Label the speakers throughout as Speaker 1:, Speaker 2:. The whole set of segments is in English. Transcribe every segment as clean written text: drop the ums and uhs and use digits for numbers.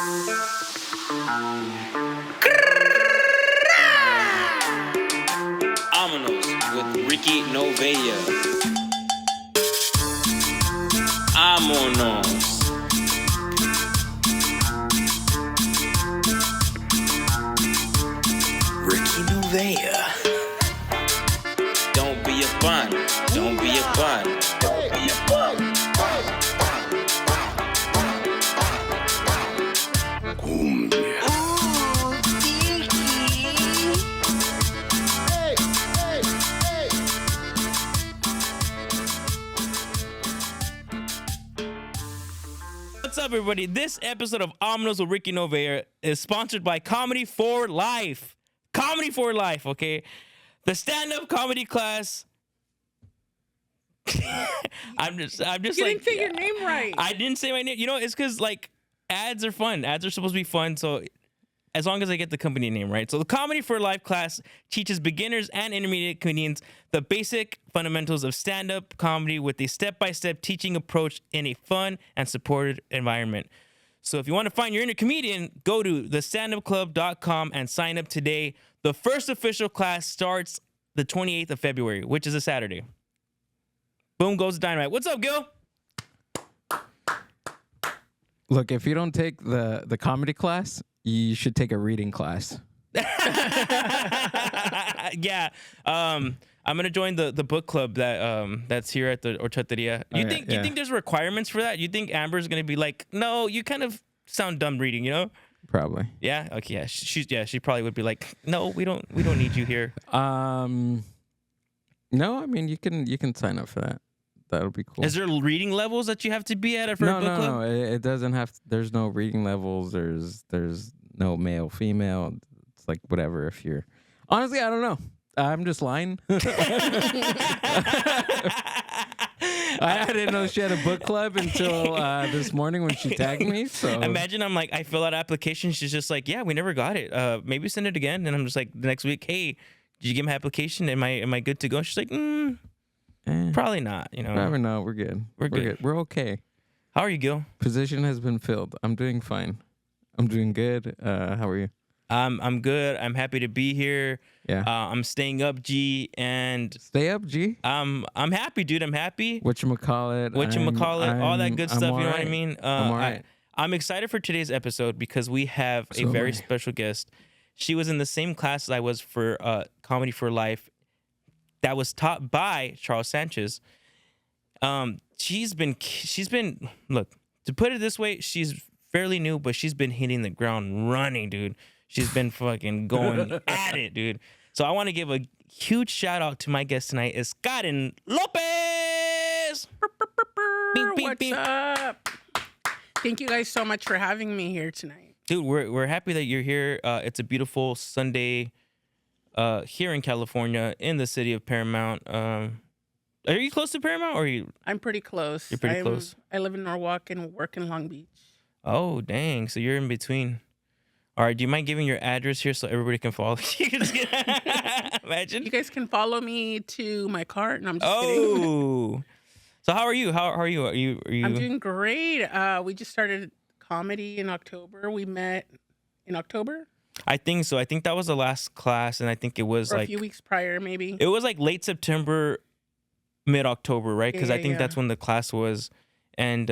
Speaker 1: Amonos with Ricky Novella. Amonos. Ricky Novella. Don't be a bun. Don't be a bun. Don't be a bun. What's up, everybody? This episode of Amonos with Ricky Novella is sponsored by Comedy for Life. Comedy for Life, okay? The stand-up comedy class. I'm just
Speaker 2: You
Speaker 1: like,
Speaker 2: didn't say your name right.
Speaker 1: I didn't say my name. You know, it's because like ads are fun. Ads are supposed to be fun. So as long as I get the company name right. So the Comedy for Life class teaches beginners and intermediate comedians the basic fundamentals of stand-up comedy with a step-by-step teaching approach in a fun and supported environment. So if you want to find your inner comedian, go to thestandupclub.com and sign up today. The first official class starts the 28th of February, which is a Saturday. Boom goes the dynamite. What's up, Gil?
Speaker 3: Look, if you don't take the comedy class, you should take a reading class.
Speaker 1: Yeah. I'm gonna join the book club that's here at the Horchateria. You think there's requirements for that? You think Amber's gonna be like, no, you kind of sound dumb reading, you know?
Speaker 3: Probably.
Speaker 1: Yeah. Okay. Yeah. She probably would be like, no, we don't need you here.
Speaker 3: No, I mean you can sign up for that. That'll be cool.
Speaker 1: Is there reading levels that you have to be at for a book club?
Speaker 3: No. It doesn't have. There's no reading levels. There's no male, female. It's like whatever. If you're honestly, I don't know. I'm just lying. I didn't know she had a book club until this morning when she tagged me. So
Speaker 1: imagine I'm like, I fill out application. She's just like, yeah, we never got it. Maybe send it again. And I'm just like, the next week, hey, did you get my application? Am I good to go? She's like, probably not. You know,
Speaker 3: never know. We're good. We're good. We're okay.
Speaker 1: How are you, Gil?
Speaker 3: Position has been filled. I'm doing fine. I'm doing good. How are you?
Speaker 1: I'm good. I'm happy to be here.
Speaker 3: Yeah.
Speaker 1: I'm staying up, G, and
Speaker 3: stay up, G.
Speaker 1: I'm happy, dude. I'm happy.
Speaker 3: Whatchamacallit,
Speaker 1: all that good stuff. You know what I mean?
Speaker 3: I'm all right.
Speaker 1: I'm excited for today's episode because we have a very special guest. She was in the same class as I was for Comedy for Life. That was taught by Charles Sanchez. She's been look, to put it this way, she's fairly new, but she's been hitting the ground running, dude. She's been fucking going at it, dude. So I want to give a huge shout out to my guest tonight, is Karin Lopez.
Speaker 2: What's up? Thank you guys so much for having me here tonight.
Speaker 1: Dude, we're happy that you're here. It's a beautiful Sunday here in California, in the city of Paramount. Are you close to Paramount, or are you?
Speaker 2: I'm pretty close.
Speaker 1: You're pretty close.
Speaker 2: I live in Norwalk and work in Long Beach.
Speaker 1: Oh, dang. So you're in between. All right. Do you mind giving your address here so everybody can follow you? Imagine.
Speaker 2: You guys can follow me to my cart, and I'm just kidding.
Speaker 1: Oh. So how are you? How are you? Are you?
Speaker 2: I'm doing great. We just started comedy in October. We met in October.
Speaker 1: I think so. I think that was the last class, and I think it was
Speaker 2: or
Speaker 1: like
Speaker 2: a few weeks prior, maybe.
Speaker 1: It was like late September, mid-October, right? Because I think that's when the class was, and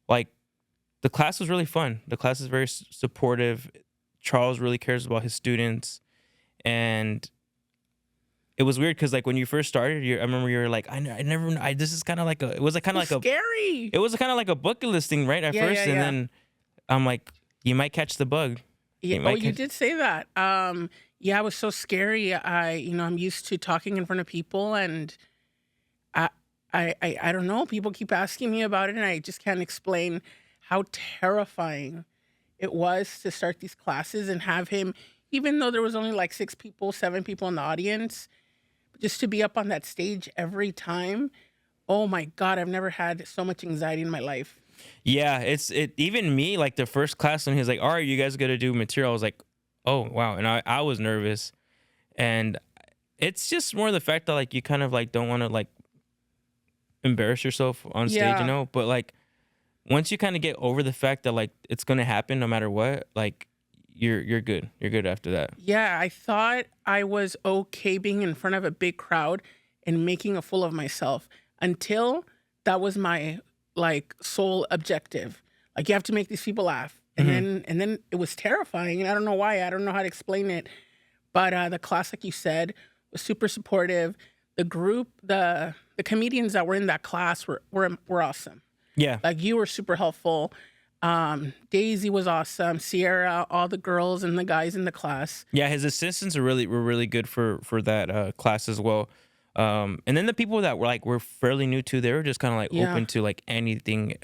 Speaker 1: like the class was really fun. The class is very supportive. Charles really cares about his students, and it was weird because like when you first started, I remember you were like, this is kind of like it was kind of like
Speaker 2: scary.
Speaker 1: It was kind of like a bucket list thing, right? At first, and then I'm like, you might catch the bug.
Speaker 2: Yeah, you did say that. Yeah, it was so scary. I'm used to talking in front of people, and I don't know. People keep asking me about it, and I just can't explain how terrifying it was to start these classes and have him, even though there was only like 7 people in the audience, just to be up on that stage every time. Oh my God, I've never had so much anxiety in my life.
Speaker 1: Yeah, even me, like the first class when he was like, all right, you guys got to do material. I was like, oh, wow. And I was nervous. And it's just more the fact that like you kind of like don't want to like embarrass yourself on stage, you know? But like once you kind of get over the fact that like it's gonna happen no matter what, like you're good. You're good after that.
Speaker 2: Yeah, I thought I was okay being in front of a big crowd and making a fool of myself until that was my like sole objective. Like you have to make these people laugh. And then it was terrifying. And I don't know why. I don't know how to explain it. But the class, like you said, was super supportive. The group, the comedians that were in that class were awesome.
Speaker 1: Yeah.
Speaker 2: Like you were super helpful. Daisy was awesome. Sierra, all the girls and the guys in the class.
Speaker 1: Yeah, his assistants were really good for that class as well. And then the people that were fairly new to, they were just kind of like open to like anything,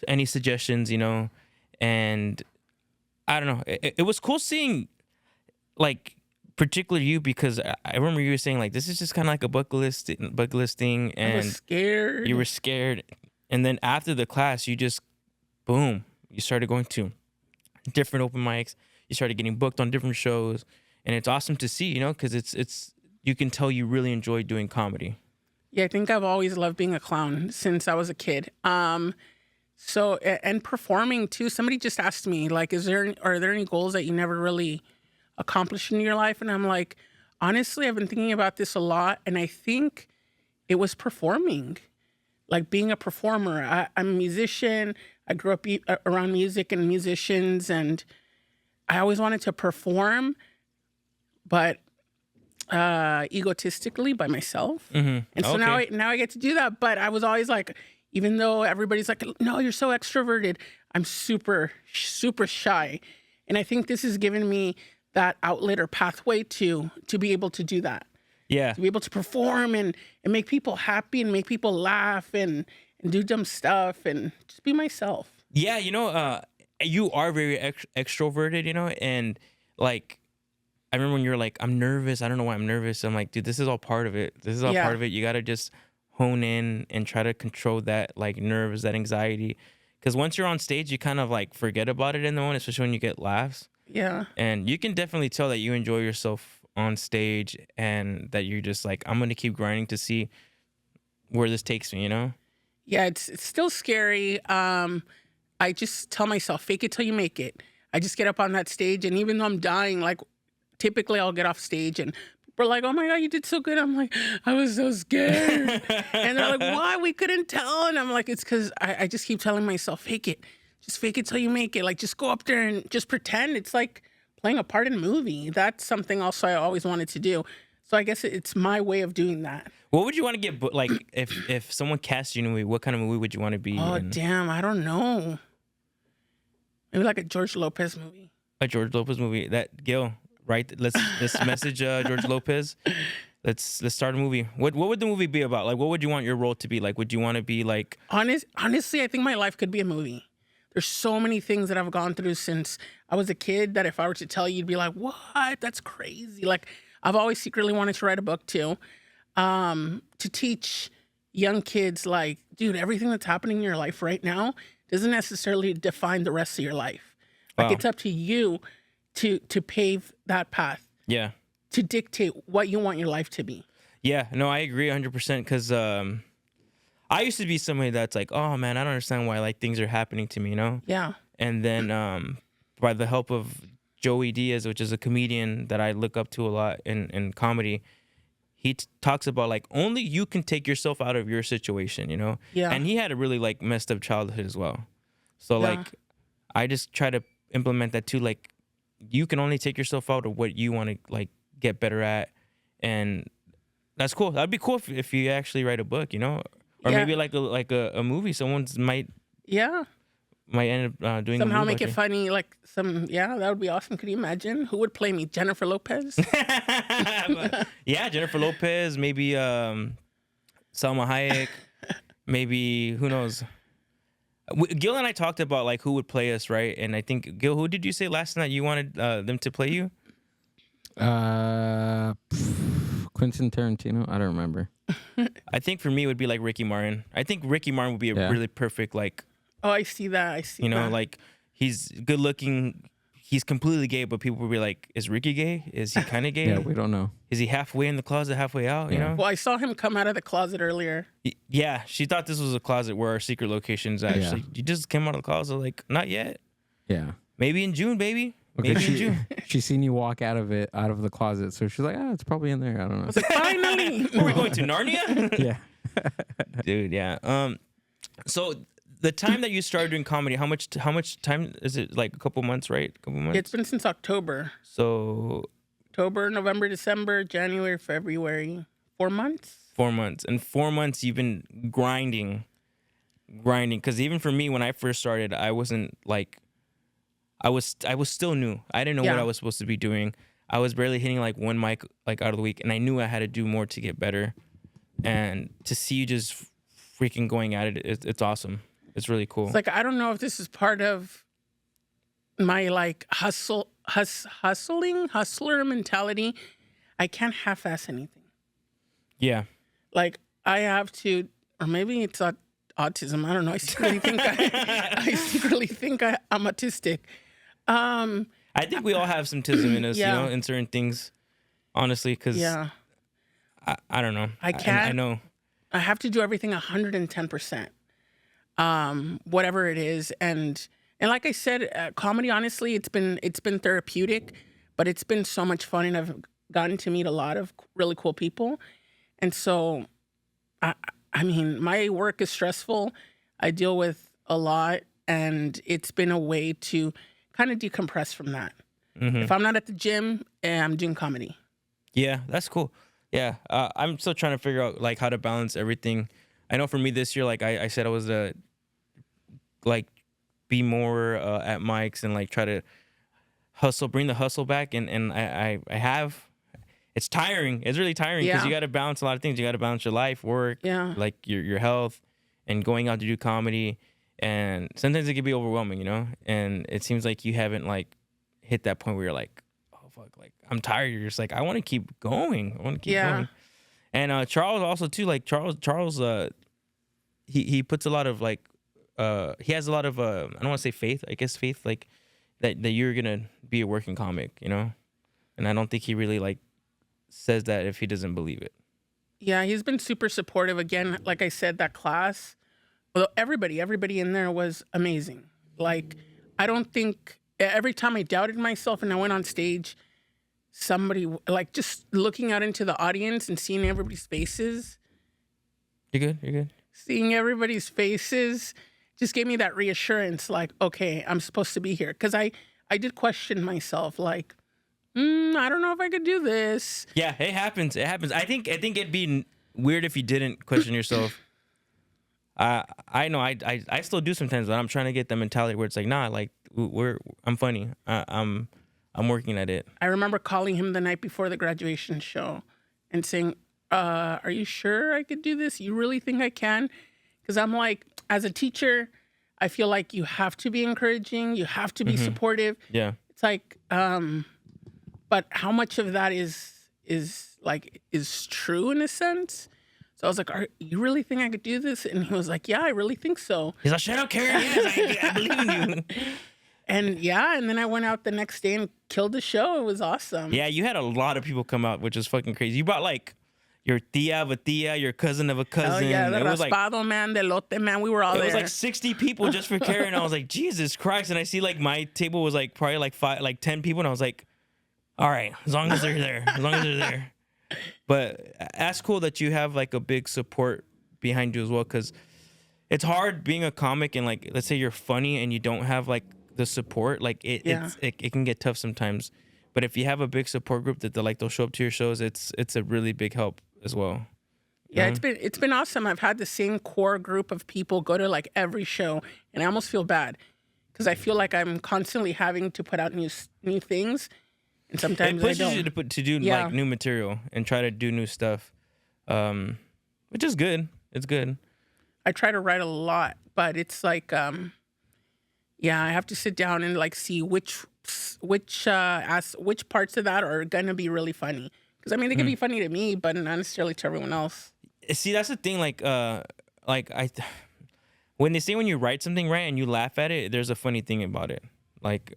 Speaker 1: any suggestions, you know. And I don't know, it was cool seeing like particularly you, because I remember you were saying like this is just kind of like a bucket list thing, and
Speaker 2: I was scared.
Speaker 1: You were scared, and then after the class, you just boom, you started going to different open mics. You started getting booked on different shows, and it's awesome to see, you know, because it's you can tell you really enjoy doing comedy.
Speaker 2: Yeah, I think I've always loved being a clown since I was a kid. So and performing too. Somebody just asked me like, are there any goals that you never really accomplished in your life? And I'm like, honestly, I've been thinking about this a lot, and I think it was performing, like being a performer. I'm a musician. I grew up around music and musicians, and I always wanted to perform, but egotistically by myself. And so now I get to do that. But I was always like, even though everybody's like, no, you're so extroverted, I'm super, super shy. And I think this has given me that outlet or pathway to be able to do that.
Speaker 1: Yeah.
Speaker 2: To be able to perform and make people happy and make people laugh and do dumb stuff and just be myself.
Speaker 1: Yeah, you know, you are very extroverted, you know, and like, I remember when you were like, I'm nervous. I don't know why I'm nervous. I'm like, dude, this is all part of it. This is all part of it. You got to just hone in and try to control that like nerves, that anxiety. Because once you're on stage, you kind of like forget about it in the moment, especially when you get laughs.
Speaker 2: Yeah.
Speaker 1: And you can definitely tell that you enjoy yourself on stage and that you're just like, I'm going to keep grinding to see where this takes me, you know?
Speaker 2: Yeah, it's still scary. I just tell myself, fake it till you make it. I just get up on that stage, and even though I'm dying, like typically I'll get off stage and people are like, oh my God, you did so good. I'm like, I was so scared. And they're like, why? We couldn't tell. And I'm like, it's because I just keep telling myself, fake it. Just fake it till you make it. Like, just go up there and just pretend. It's like playing a part in a movie. That's something also I always wanted to do. So I guess it's my way of doing that.
Speaker 1: What would you want to get, like, if someone cast you in a movie, what kind of movie would you want to be in?
Speaker 2: Oh, damn. I don't know. Maybe like a George Lopez movie.
Speaker 1: A George Lopez movie. That, Gil, right? Let's message George Lopez. Let's start a movie. What would the movie be about? Like, what would you want your role to be? Like, would you want to be like...
Speaker 2: Honestly, I think my life could be a movie. There's so many things that I've gone through since I was a kid that if I were to tell you, you'd be like, what? That's crazy. Like, I've always secretly wanted to write a book too. To teach young kids, like, dude, everything that's happening in your life right now doesn't necessarily define the rest of your life. Like, it's up to you to pave that path.
Speaker 1: Yeah.
Speaker 2: To dictate what you want your life to be.
Speaker 1: Yeah, no, I agree 100% because I used to be somebody that's like, oh man, I don't understand why like things are happening to me, you know?
Speaker 2: Yeah.
Speaker 1: And then by the help of Joey Diaz, which is a comedian that I look up to a lot in comedy, he talks about like only you can take yourself out of your situation, you know?
Speaker 2: Yeah.
Speaker 1: And he had a really like messed up childhood as well. So like I just try to implement that too. Like you can only take yourself out of what you want to like get better at. And that's cool. That'd be cool if you actually write a book, you know? Or maybe like a movie. Someone's might end up doing
Speaker 2: somehow
Speaker 1: a movie
Speaker 2: make it funny, like that would be awesome. Could you imagine who would play me? Jennifer Lopez?
Speaker 1: Yeah, Jennifer Lopez, maybe Salma Hayek, maybe who knows. Gil and I talked about like who would play us, right? And I think Gil, who did you say last night you wanted them to play you?
Speaker 3: Quentin Tarantino. I don't remember.
Speaker 1: I think for me it would be like Ricky Martin. I think Ricky Martin would be a really perfect like.
Speaker 2: Oh, I see that.
Speaker 1: You know, like he's good looking. he's completely gay, but people will be like, is Ricky gay? Is he kind of gay?
Speaker 3: Yeah, we don't know.
Speaker 1: Is he halfway in the closet, halfway out? You
Speaker 3: Yeah.
Speaker 1: know?
Speaker 2: Well, I saw him come out of the closet earlier.
Speaker 1: Yeah, she thought this was a closet where our secret location's at. She's
Speaker 3: Yeah.
Speaker 1: like, you just came out of the closet? Like, not yet.
Speaker 3: Yeah.
Speaker 1: Maybe in June, baby.
Speaker 3: Okay,
Speaker 1: Maybe in June.
Speaker 3: she's seen you walk out of the closet, so she's like, it's probably in there. I don't know.
Speaker 2: I was like, finally.
Speaker 1: Are we going to Narnia?
Speaker 3: Yeah.
Speaker 1: Dude, yeah. So the time that you started doing comedy, how much time is it? Like a couple months, right? A couple months.
Speaker 2: It's been since October.
Speaker 1: So
Speaker 2: October, November, December, January, February. 4 months?
Speaker 1: 4 months. And 4 months you've been grinding. Because even for me, when I first started, I wasn't like, I was still new. I didn't know what
Speaker 2: Yeah.
Speaker 1: I was supposed to be doing. I was barely hitting like one mic like out of the week, and I knew I had to do more to get better. And to see you just freaking going at it, it's awesome. It's really cool.
Speaker 2: It's like, I don't know if this is part of my like hustler mentality. I can't half-ass anything.
Speaker 1: Yeah.
Speaker 2: Like I have to, or maybe it's autism. I don't know. I secretly think I'm autistic.
Speaker 1: I think we all have some tism in us,
Speaker 2: Yeah.
Speaker 1: you know, in certain things, honestly, because
Speaker 2: Yeah,
Speaker 1: I don't know.
Speaker 2: I can't.
Speaker 1: I know.
Speaker 2: I have to do everything 110%. Whatever it is, and like I said, comedy. Honestly, it's been therapeutic, but it's been so much fun, and I've gotten to meet a lot of really cool people, and so, I mean, my work is stressful. I deal with a lot, and it's been a way to kind of decompress from that. If I'm not at the gym, I'm doing comedy.
Speaker 1: Yeah, that's cool. Yeah, I'm still trying to figure out like how to balance everything. I know for me this year, like I said, I was like be more at mics and like try to bring the hustle back, and I have. It's tiring. It's really tiring because
Speaker 2: Yeah.
Speaker 1: you got to balance a lot of things. You got to balance your life, work,
Speaker 2: Yeah.
Speaker 1: like your health, and going out to do comedy. And sometimes it can be overwhelming, you know. And it seems like you haven't like hit that point where you're like, oh fuck, like I'm tired. You're just like, I want to keep going. I want to keep
Speaker 2: Yeah.
Speaker 1: going. And Charles also too, like Charles, he puts a lot of like, he has a lot of I don't want to say faith. I guess faith, like that you're gonna be a working comic, you know. And I don't think he really like says that if he doesn't believe it.
Speaker 2: Yeah, he's been super supportive. Again, like I said, that class, well, everybody in there was amazing. Like, I don't think every time I doubted myself and I went on stage, somebody like just looking out into the audience and seeing everybody's faces,
Speaker 1: You're good.
Speaker 2: seeing everybody's faces just gave me that reassurance. Like, okay, I'm supposed to be here. Because I did question myself, like, I don't know if I could do this.
Speaker 1: Yeah, it happens. It happens. I think it'd be weird if you didn't question yourself. I know I still do sometimes, but I'm trying to get the mentality where it's like, nah, like I'm funny. I'm working at it.
Speaker 2: I remember calling him the night before the graduation show and saying, are you sure I could do this? You really think I can? Because I'm like, as a teacher, I feel like you have to be encouraging. You have to be supportive.
Speaker 1: Yeah.
Speaker 2: It's like, but how much of that is true in a sense? So I was like, you really think I could do this? And he was like, yeah, I really think so.
Speaker 1: He's like, shut up, Karin. Yes, I believe in you.
Speaker 2: And yeah, and then I went out the next day and killed the show. It was awesome.
Speaker 1: Yeah, you had a lot of people come out, which is fucking crazy. You brought like your tia of a tia, your cousin of a cousin.
Speaker 2: Oh yeah, the
Speaker 1: It was like
Speaker 2: raspado man, the lote man, we were all
Speaker 1: it
Speaker 2: there.
Speaker 1: was like 60 people just for Karin. I was like, Jesus Christ. And I see like my table was like probably like 10 people. And I was like, all right, as long as they're there, as long as they're there. But that's cool that you have like a big support behind you as well. Cause it's hard being a comic and like, let's say you're funny and you don't have like the support. Like it can get tough sometimes. But if you have a big support group that they'll show up to your shows, it's a really big help as well.
Speaker 2: Yeah, it's been awesome. I've had the same core group of people go to like every show, and I almost feel bad because I feel like I'm constantly having to put out new things, and sometimes
Speaker 1: It pushes
Speaker 2: I don't.
Speaker 1: you to do like new material and try to do new stuff, which is good. It's good.
Speaker 2: I try to write a lot, but it's like, yeah, I have to sit down and like see which parts of that are gonna be really funny. Because I mean, they can be funny to me, but not necessarily to everyone else.
Speaker 1: See, that's the thing. When they say when you write something right and you laugh at it, there's a funny thing about it. Like,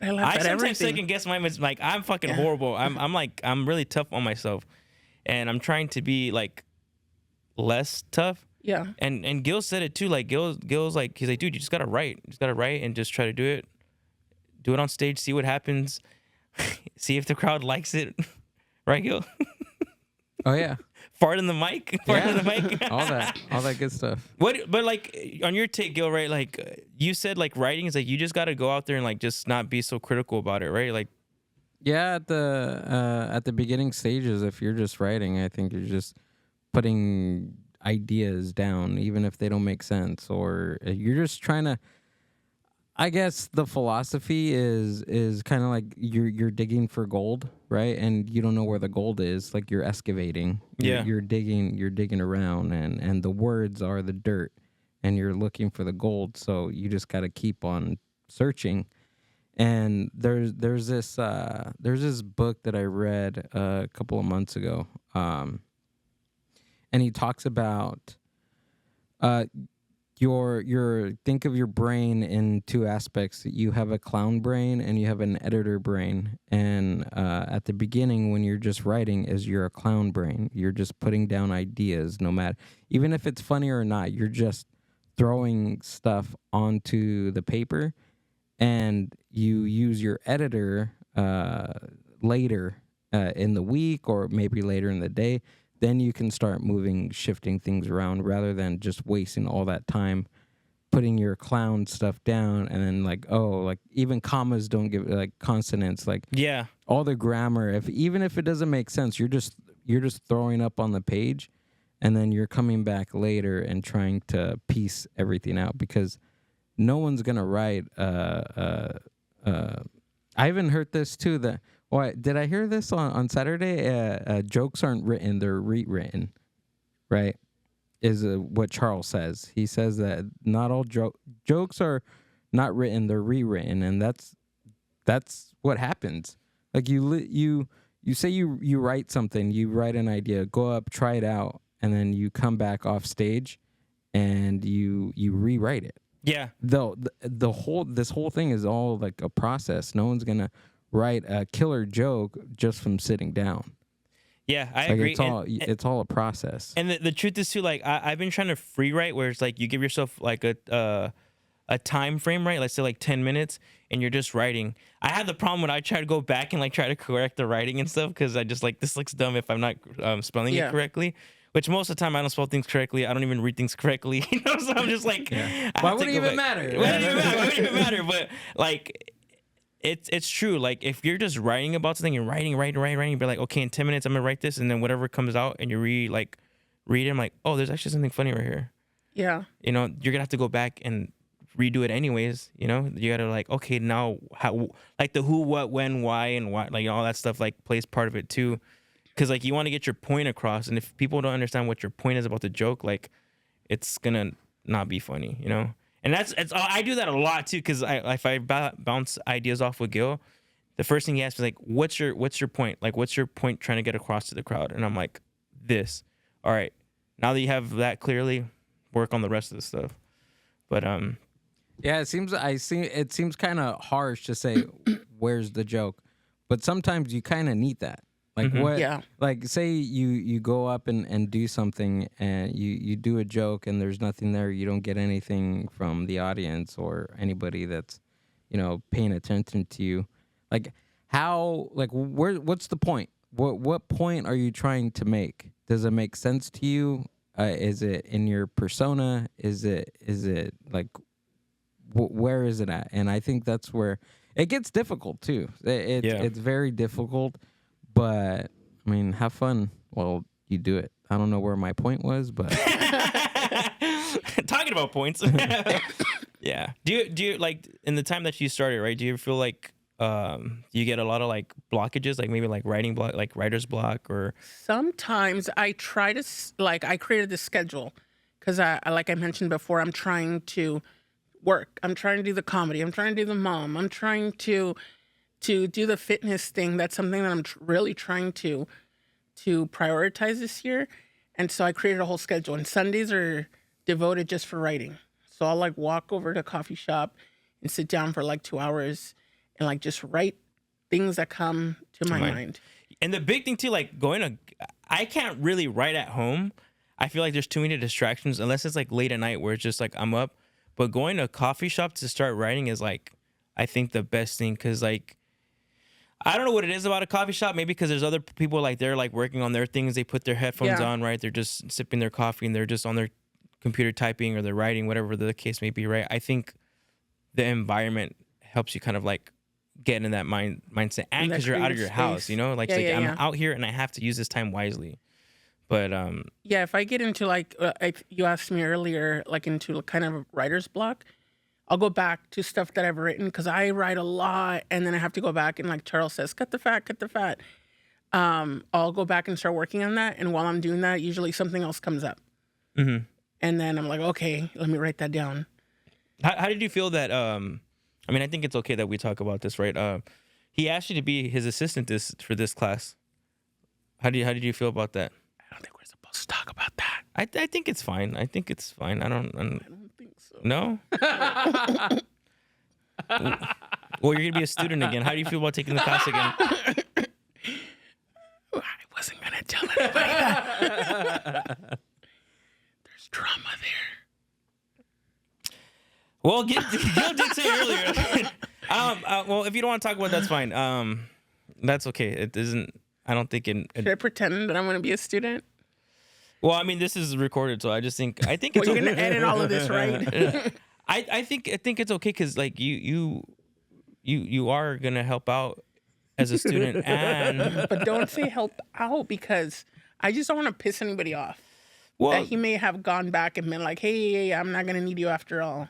Speaker 2: But I laugh
Speaker 1: I
Speaker 2: at
Speaker 1: sometimes
Speaker 2: everything.
Speaker 1: second guess my mistakes. Like I'm fucking
Speaker 2: Yeah.
Speaker 1: horrible. I'm really tough on myself, and I'm trying to be like less tough.
Speaker 2: Yeah.
Speaker 1: And Gil said it too. Like Gil's like, he's like, dude, you just gotta write. You just gotta write and just try to do it. Do it on stage. See what happens. See if the crowd likes it. Right, Gil?
Speaker 3: Oh yeah,
Speaker 1: Fart in the mic. Fart in the mic.
Speaker 3: all that good stuff.
Speaker 1: But like on your take, Gil, right? Like you said, like writing is like you just gotta go out there and like just not be so critical about it, right? Like
Speaker 3: Yeah, at the beginning stages, if you're just writing, I think you're just putting ideas down, even if they don't make sense, or you're just trying to. I guess the philosophy is kind of like you're digging for gold, right? And you don't know where the gold is. Like you're excavating.
Speaker 1: Yeah.
Speaker 3: You're digging around, and the words are the dirt, and you're looking for the gold. So you just got to keep on searching. And there's this book that I read a couple of months ago, and he talks about your think of your brain in two aspects. You have a clown brain and you have an editor brain. And at the beginning, when you're just writing, you're a clown brain. You're just putting down ideas, no matter even if it's funny or not. You're just throwing stuff onto the paper, and you use your editor later in the week or maybe later in the day. Then you can start shifting things around rather than just wasting all that time putting your clown stuff down. And then like even commas don't give, like consonants, like
Speaker 1: yeah.
Speaker 3: all the grammar. Even if it doesn't make sense, you're just throwing up on the page, and then you're coming back later and trying to piece everything out, because no one's gonna write. I even heard this too. Did I hear this on Saturday? Jokes aren't written; they're rewritten. Right? Is what Charles says. He says that not all jokes are not written; they're rewritten, and that's what happens. Like you say you write something, you write an idea, go up, try it out, and then you come back off stage, and you rewrite it.
Speaker 1: Yeah.
Speaker 3: Though this whole thing is all like a process. No one's gonna write a killer joke just from sitting down.
Speaker 1: Yeah, I
Speaker 3: Like
Speaker 1: agree.
Speaker 3: it's all a process.
Speaker 1: And the truth is too, like I've been trying to free write, where it's like you give yourself like a time frame, right? Let's say like 10 minutes, and you're just writing. I have the problem when I try to go back and like try to correct the writing and stuff, because I just like, this looks dumb if I'm not spelling it correctly. Which most of the time I don't spell things correctly. I don't even read things correctly. You know, so I'm just like,
Speaker 3: Why would it even matter?
Speaker 1: Why would it even matter? But like, it's true. Like if you're just writing about something and writing, you'd be like, okay, in 10 minutes I'm gonna write this, and then whatever comes out and you read it, I'm like, oh, there's actually something funny right here.
Speaker 2: Yeah.
Speaker 1: You know, you're gonna have to go back and redo it anyways. You know, you gotta like, okay, now how, like the who, what, when, why, and why, like all that stuff like plays part of it too. Because like you want to get your point across, and if people don't understand what your point is about the joke, like it's gonna not be funny, you know. And I do that a lot too, because if I bounce ideas off with Gil, the first thing he asks me is like, what's your point? Like, what's your point trying to get across to the crowd? And I'm like, this. All right, now that you have that clearly, work on the rest of the stuff. But
Speaker 3: yeah, it seems kind of harsh to say where's the joke, but sometimes you kind of need that. Like what?
Speaker 2: Yeah.
Speaker 3: Like say you go up and do something, and you do a joke, and there's nothing there. You don't get anything from the audience or anybody that's, paying attention to you. Like how? Like what's the point? What point are you trying to make? Does it make sense to you? Is it in your persona? Is it like where is it at? And I think that's where it gets difficult too. It's very difficult. But I mean, have fun while you do it. I don't know where my point was, but
Speaker 1: talking about points. Yeah. Do you like in the time that you started, right? Do you feel like you get a lot of like blockages, like maybe like writing block, like writer's block, or
Speaker 2: Sometimes I try to I created this schedule because I like I mentioned before, I'm trying to work. I'm trying to do the comedy. I'm trying to do the mom. I'm trying to do the fitness thing. That's something that I'm really trying to prioritize this year. And so I created a whole schedule, and Sundays are devoted just for writing. So I'll like walk over to a coffee shop and sit down for like 2 hours and like just write things that come to my mind.
Speaker 1: And the big thing too, like I can't really write at home. I feel like there's too many distractions unless it's like late at night where it's just like I'm up. But going to a coffee shop to start writing is like, I think the best thing. Cause like, I don't know what it is about a coffee shop. Maybe because there's other people like they're like working on their things. They put their headphones on, right? They're just sipping their coffee and they're just on their computer typing or they're writing, whatever the case may be, right? I think the environment helps you kind of like get in that mindset, and because you're out of your house, you know, like, I'm out here and I have to use this time wisely. But
Speaker 2: if I get into like you asked me earlier, like into kind of a writer's block, I'll go back to stuff that I've written because I write a lot, and then I have to go back and like Charles says, cut the fat. I'll go back and start working on that, and while I'm doing that, usually something else comes up, and then I'm like, okay, let me write that down.
Speaker 1: How did you feel that? I mean, I think it's okay that we talk about this, right? He asked you to be his assistant for this class. How did you feel about that?
Speaker 2: I don't think we're supposed to talk about that.
Speaker 1: I think it's fine. I think it's fine. I don't
Speaker 2: think so.
Speaker 1: No? Well, you're going to be a student again. How do you feel about taking the class again?
Speaker 2: I wasn't going to tell anybody that. There's drama there.
Speaker 1: Well, Gil did say earlier. Well, if you don't want to talk about it, that's fine. That's okay. It isn't. I don't think
Speaker 2: Should I pretend that I'm going to be a student?
Speaker 1: Well, I mean, this is recorded, so I think it's.
Speaker 2: Well, you're going to edit all of this, right?
Speaker 1: I think it's okay because like you are gonna help out as a student, and
Speaker 2: but don't say help out because I just don't want to piss anybody off.
Speaker 1: Well,
Speaker 2: that he may have gone back and been like, hey, I'm not gonna need you after all.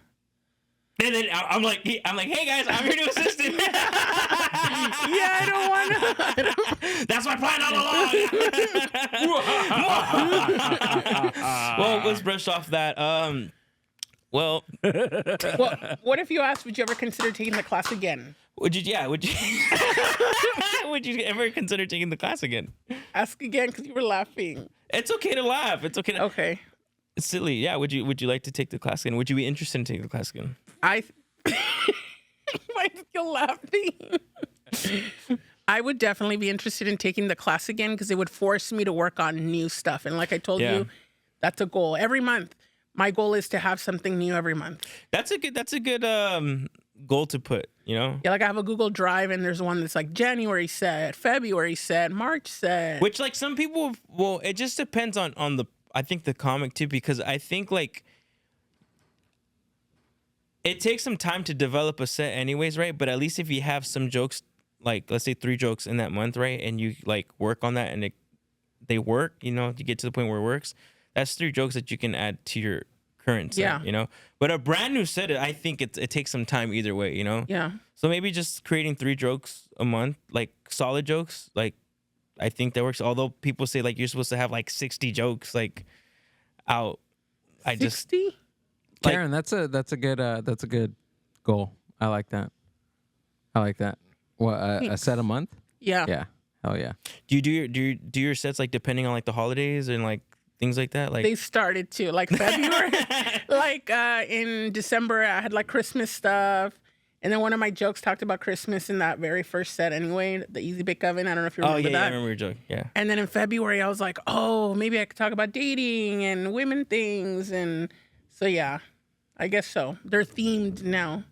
Speaker 1: And then I'm like, hey guys, I'm your new assistant.
Speaker 2: Yeah, I don't want to.
Speaker 1: That's my plan all along. Well, let's brush off that. Well,
Speaker 2: what if you asked, would you ever consider taking the class again?
Speaker 1: Would you would you ever consider taking the class again?
Speaker 2: Ask again because you were laughing.
Speaker 1: It's okay to laugh. It's okay.
Speaker 2: Okay.
Speaker 1: It's silly. Yeah. Would you like to take the class again? Would you be interested in taking the class again?
Speaker 2: Why are you laughing? I would definitely be interested in taking the class again because it would force me to work on new stuff. And like I told you, that's a goal. Every month, my goal is to have something new every month. That's a
Speaker 1: good goal to put, you know?
Speaker 2: Yeah, like I have a Google Drive and there's one that's like January set, February set, March set.
Speaker 1: Which like some people, well, it just depends on the, I think the comic too, because I think like it takes some time to develop a set anyways, right? But at least if you have some jokes, like let's say 3 jokes in that month, right? And you like work on that and they work, you know, you get to the point where it works. That's 3 jokes that you can add to your current set, you know? But a brand new set, I think it takes some time either way, you know?
Speaker 2: Yeah.
Speaker 1: So maybe just creating 3 jokes a month, like solid jokes, like I think that works. Although people say like you're supposed to have like 60 jokes like out.
Speaker 2: 60?
Speaker 3: Karin, that's a good goal. I like that. What a set a month?
Speaker 2: Yeah.
Speaker 3: Yeah. Hell yeah.
Speaker 1: Do you do your sets like depending on like the holidays and like things like that? Like
Speaker 2: they started to like February, like in December I had like Christmas stuff, and then one of my jokes talked about Christmas in that very first set anyway, the Easy Bake Oven. I don't know if you remember that.
Speaker 1: Yeah, I remember your joke. Yeah.
Speaker 2: And then in February I was like, oh, maybe I could talk about dating and women things, and so yeah, I guess so. They're themed now.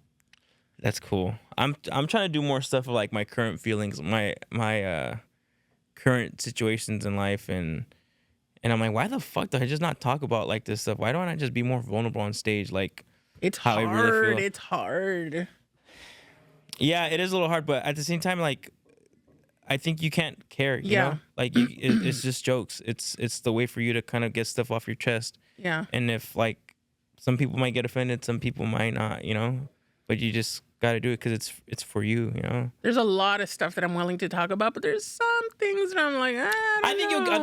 Speaker 1: That's cool. I'm trying to do more stuff of like my current feelings, my current situations in life, and I'm like, why the fuck do I just not talk about like this stuff? Why don't I just be more vulnerable on stage? Like,
Speaker 2: it's
Speaker 1: how
Speaker 2: hard.
Speaker 1: I really feel.
Speaker 2: It's hard.
Speaker 1: Yeah, it is a little hard, but at the same time, like, I think you can't care. You know? Like it's just jokes. It's the way for you to kind of get stuff off your chest.
Speaker 2: Yeah.
Speaker 1: And if like some people might get offended, some people might not. You know, but you just got to do it because it's for you. You know.
Speaker 2: There's a lot of stuff that I'm willing to talk about, but there's some things that I'm like, I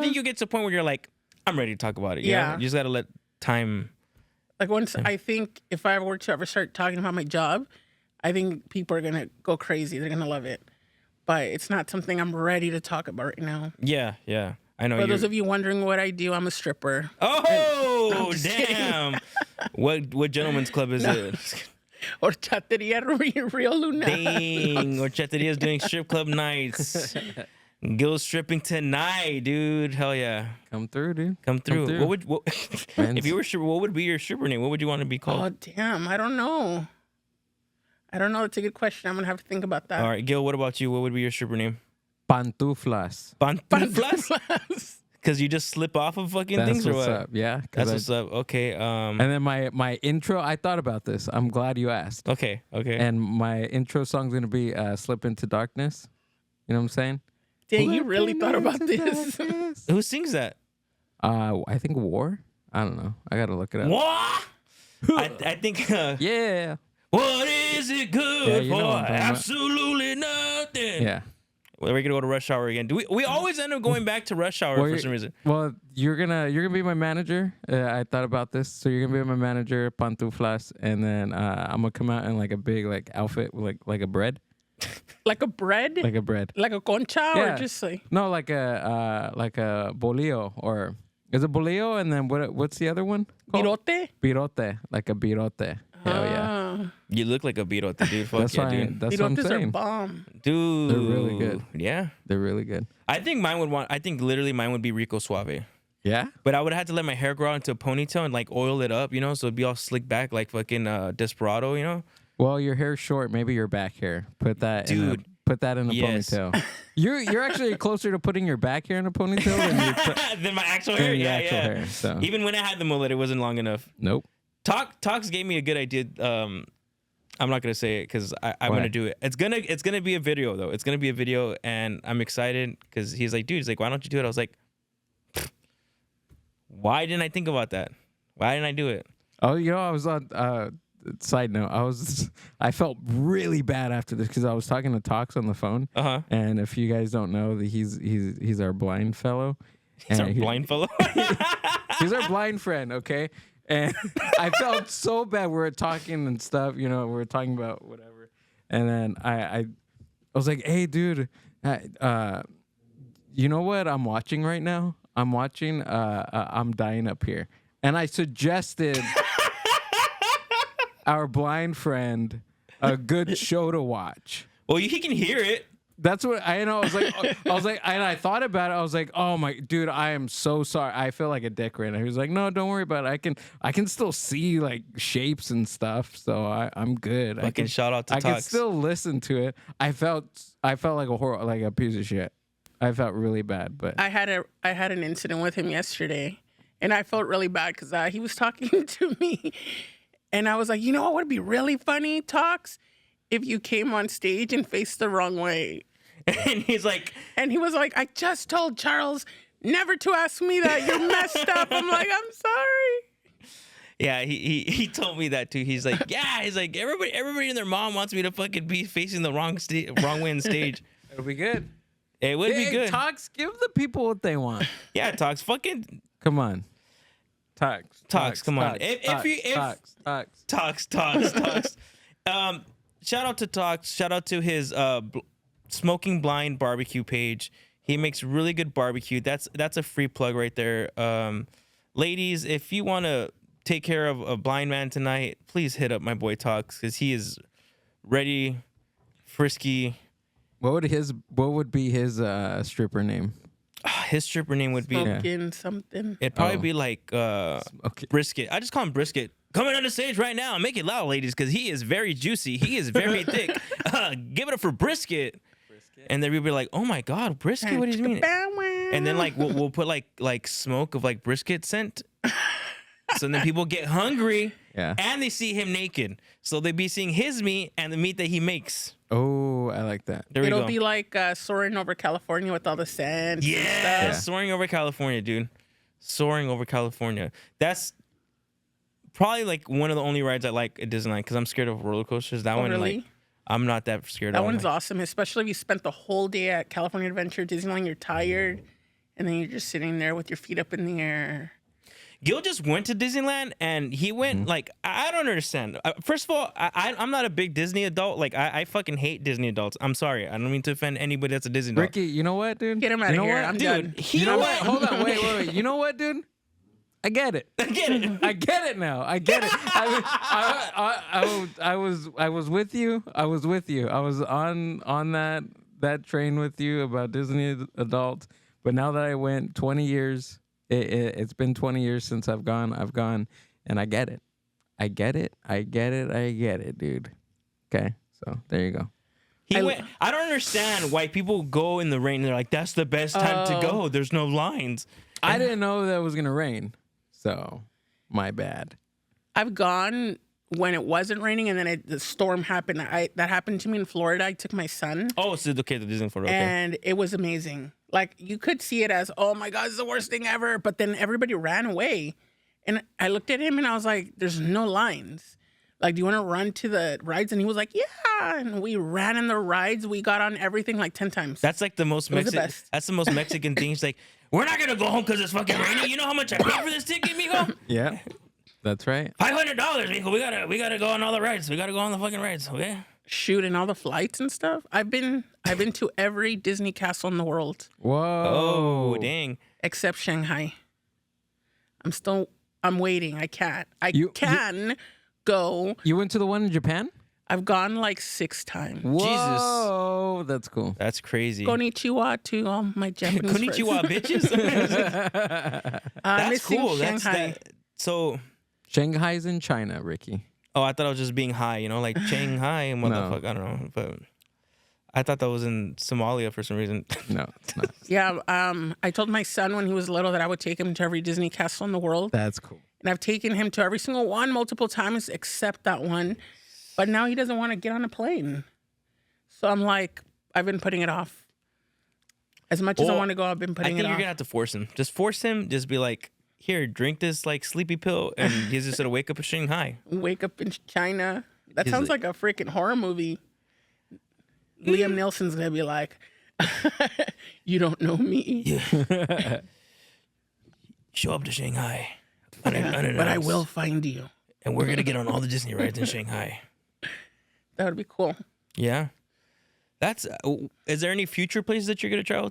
Speaker 2: think
Speaker 1: you'll get to a point where you're like, I'm ready to talk about it. You know? You just got to let time.
Speaker 2: Like once I think if I were to ever start talking about my job, I think people are going to go crazy. They're going to love it. But it's not something I'm ready to talk about right now.
Speaker 1: Yeah. I know.
Speaker 2: For those of you wondering what I do, I'm a stripper.
Speaker 1: Oh, damn. What gentleman's club is it?
Speaker 2: Or Chateria Rio Luna.
Speaker 1: Dang, Horchataria doing strip club nights. Gil stripping tonight, dude. Hell yeah.
Speaker 3: Come through, dude.
Speaker 1: Come through. What
Speaker 3: Friends.
Speaker 1: if you were what would be your stripper name? What would you want to be
Speaker 2: Oh,
Speaker 1: called?
Speaker 2: damn. I don't know. It's a good question. I'm going to have to think about that.
Speaker 1: All right, Gil, what about you? What would be your stripper name?
Speaker 3: Pantuflas.
Speaker 1: Pantuflas? Because you just slip off of fucking
Speaker 3: That's
Speaker 1: things or
Speaker 3: what's
Speaker 1: what?
Speaker 3: up. Yeah.
Speaker 1: That's what's up. Okay.
Speaker 3: And then my intro, I thought about this. I'm glad you asked.
Speaker 1: Okay.
Speaker 3: And my intro song's going to be Slip Into Darkness. You know what I'm saying?
Speaker 2: Dang, you really thought about this.
Speaker 1: Who sings that?
Speaker 3: I think War. I don't know. I got to look it up.
Speaker 1: What? I think.
Speaker 3: Yeah.
Speaker 1: What is it good
Speaker 3: Yeah, you know
Speaker 1: for?
Speaker 3: what I'm talking about.
Speaker 1: Absolutely nothing.
Speaker 3: Yeah.
Speaker 1: Well, we're gonna go to Rush Hour again. We always end up going back to Rush Hour for some reason.
Speaker 3: Well, you're gonna be my manager. I thought about this. So you're gonna be my manager, Pantuflas, and then I'm gonna come out in like a big like outfit with like a bread.
Speaker 2: Like a bread?
Speaker 3: Like a bread.
Speaker 2: Like a concha
Speaker 3: Yeah.
Speaker 2: or just like...
Speaker 3: No, like a bolillo, or is it bolillo? And then what's the other one? called?
Speaker 2: Pirote?
Speaker 3: Birote, like a birote. Hell yeah.
Speaker 1: You look like a birote, dude. Fuck
Speaker 3: That's
Speaker 1: yeah,
Speaker 3: why.
Speaker 1: dude.
Speaker 3: That's what I'm
Speaker 2: Pirotes are
Speaker 3: saying.
Speaker 2: bomb.
Speaker 1: Dude,
Speaker 3: They're really good.
Speaker 1: Yeah,
Speaker 3: They're really good.
Speaker 1: I think literally mine would be Rico Suave.
Speaker 3: Yeah.
Speaker 1: But I would have to let my hair grow out into a ponytail and like oil it up, so it'd be all slicked back like fucking Desperado,
Speaker 3: Well, your hair's short. Maybe your back hair. Put that in
Speaker 1: Dude,
Speaker 3: put that in a
Speaker 1: yes.
Speaker 3: ponytail. You're actually closer to putting your back hair in a ponytail than
Speaker 1: Than my actual hair.
Speaker 3: your
Speaker 1: Yeah,
Speaker 3: actual
Speaker 1: yeah.
Speaker 3: hair. So
Speaker 1: Even when I had the mullet, it wasn't long enough.
Speaker 3: nope.
Speaker 1: Talks gave me a good idea. I'm not gonna say it because I'm
Speaker 3: Why?
Speaker 1: gonna do it. It's gonna be a video though. It's gonna be a video, and I'm excited because he's like, dude, why don't you do it? I was like, why didn't I think about that? Why didn't I do it?
Speaker 3: Oh, I was on. Side note, I felt really bad after this because I was talking to Talks on the phone.
Speaker 1: Uh-huh.
Speaker 3: And if you guys don't know, he's our blind fellow.
Speaker 1: He's our
Speaker 3: And
Speaker 1: blind fellow.
Speaker 3: He's our blind friend, okay? And I felt so bad. We were talking and stuff, we were talking about whatever. And then I was like, hey, dude, you know what I'm watching right now? I'm watching I'm Dying Up Here. And I suggested our blind friend a good show to watch.
Speaker 1: Well, he can hear it.
Speaker 3: That's what I know. I was like, and I thought about it. I was like, oh my dude, I am so sorry. I feel like a dick right now. He was like, no, don't worry about it. I can still see like shapes and stuff, so I'm good.
Speaker 1: Fucking shout out to
Speaker 3: I can
Speaker 1: Talks.
Speaker 3: still listen to it. I felt like a piece of shit. I felt really bad, but
Speaker 2: I had an incident with him yesterday, and I felt really bad because he was talking to me, and I was like, what would be really funny, Talks, if you came on stage and faced the wrong way.
Speaker 1: And he was like,
Speaker 2: I just told Charles never to ask me that. You're messed up. I'm like, I'm sorry.
Speaker 1: yeah, he told me that too. He's like, everybody and their mom wants me to fucking be facing the wrong way on stage.
Speaker 3: it'll be good.
Speaker 1: It would be good.
Speaker 3: Talks, give the people what they want.
Speaker 1: Yeah, Talks, fucking
Speaker 3: Come on. Talks.
Speaker 1: come on. Talks. Shout out to Talks. Shout out to his Smoking Blind barbecue page. He makes really good barbecue. That's a free plug right there. Ladies, if you want to take care of a blind man tonight, please hit up my boy Talks because he is ready, frisky.
Speaker 3: What would be his stripper name?
Speaker 1: His stripper name would be
Speaker 2: Smoking something.
Speaker 1: it'd probably be like
Speaker 3: Okay.
Speaker 1: Brisket. I just call him Brisket. Coming on the stage right now. Make it loud, ladies, because he is very juicy. He is very thick. Give it up for Brisket. And then we'll be like, oh my God, Brisket? What do you mean? And then like we'll put like smoke of like brisket scent. So then people get hungry.
Speaker 3: Yeah.
Speaker 1: And they see him naked. So they be seeing his meat and the meat that he makes.
Speaker 3: Oh, I like that.
Speaker 1: There we go.
Speaker 2: It'll be like soaring over California with all the sand.
Speaker 1: Yeah, soaring over California, dude. Soaring over California. That's probably like one of the only rides I like at Disneyland because I'm scared of roller coasters. That one,
Speaker 2: really?
Speaker 1: like, I'm not that scared
Speaker 2: That
Speaker 1: of.
Speaker 2: one's awesome, especially if you spent the whole day at California Adventure, Disneyland, you're tired, and then you're just sitting there with your feet up in the air.
Speaker 1: Gil just went to Disneyland and he went like I don't understand. First of all, I'm not a big Disney adult. Like I fucking hate Disney adults. I'm sorry. I don't mean to offend anybody that's a Disney adult.
Speaker 3: Ricky, you know what, dude?
Speaker 2: Get him out
Speaker 3: You
Speaker 2: of
Speaker 3: know
Speaker 2: here.
Speaker 3: what?
Speaker 2: I'm
Speaker 1: Dude,
Speaker 2: done.
Speaker 1: he
Speaker 3: You know what?
Speaker 1: went.
Speaker 3: Hold on. Wait. You know what, dude? I get it.
Speaker 1: I get it.
Speaker 3: I get it now. I get it. I was with you. I was with you. I was on that train with you about Disney adults. But now that I went 20 years, it's been 20 years since I've gone, and I get it. I get it, dude. Okay, so there you go.
Speaker 1: I don't understand why people go in the rain. They're like, that's the best time to go. There's no lines.
Speaker 3: I didn't know that it was gonna rain, so my bad.
Speaker 2: I've gone when it wasn't raining, and then the storm happened. That happened to me in Florida. I took my son.
Speaker 1: Oh, so okay, the Disney Florida. Okay.
Speaker 2: And it was amazing. Like, you could see it as, oh my God, it's the worst thing ever. But then everybody ran away. And I looked at him and I was like, there's no lines. Like, do you want to run to the rides? And he was like, yeah. And we ran in the rides. We got on everything like 10 times.
Speaker 1: That's like the most Mexican. That's the most Mexican thing. It's like, we're not gonna go home because it's fucking raining. You know how much I paid for this ticket, mijo?
Speaker 3: Yeah, that's right.
Speaker 1: $500, mijo. We gotta go on all the rides. We gotta go on the fucking rides. Okay.
Speaker 2: Shoot, and all the flights and stuff. I've been to every Disney castle in the world.
Speaker 3: Whoa.
Speaker 1: Oh, dang.
Speaker 2: Except Shanghai. I'm waiting. I can't. I can go.
Speaker 3: You went to the one in Japan?
Speaker 2: I've gone like 6 times.
Speaker 3: Whoa, that's cool.
Speaker 1: That's crazy.
Speaker 2: Konnichiwa to all my Japanese
Speaker 1: Konnichiwa, bitches. That's cool. So
Speaker 3: Shanghai's in China, Ricky.
Speaker 1: Oh, I thought I was just being high, like Shanghai, motherfucker.
Speaker 3: No.
Speaker 1: I don't know, but I thought that was in Somalia for some reason.
Speaker 3: No, it's not.
Speaker 2: Yeah, I told my son when he was little that I would take him to every Disney castle in the world.
Speaker 3: That's cool.
Speaker 2: And I've taken him to every single one multiple times except that one. But now he doesn't want to get on a plane. So I'm like, I've been putting it off. As much as I want to go, I've been putting it off.
Speaker 1: I think you're going to have to force him. Just force him. Just be like, here, drink this like sleepy pill. And he's just going to wake up in Shanghai.
Speaker 2: Wake up in China. That sounds like a freaking horror movie. Liam Neeson's going to be like, you don't know me.
Speaker 1: Yeah. Show up to Shanghai.
Speaker 2: But I will find you.
Speaker 1: And we're going to get on all the Disney rides in Shanghai.
Speaker 2: That would be cool.
Speaker 1: Yeah. Is there any future places that you're going to travel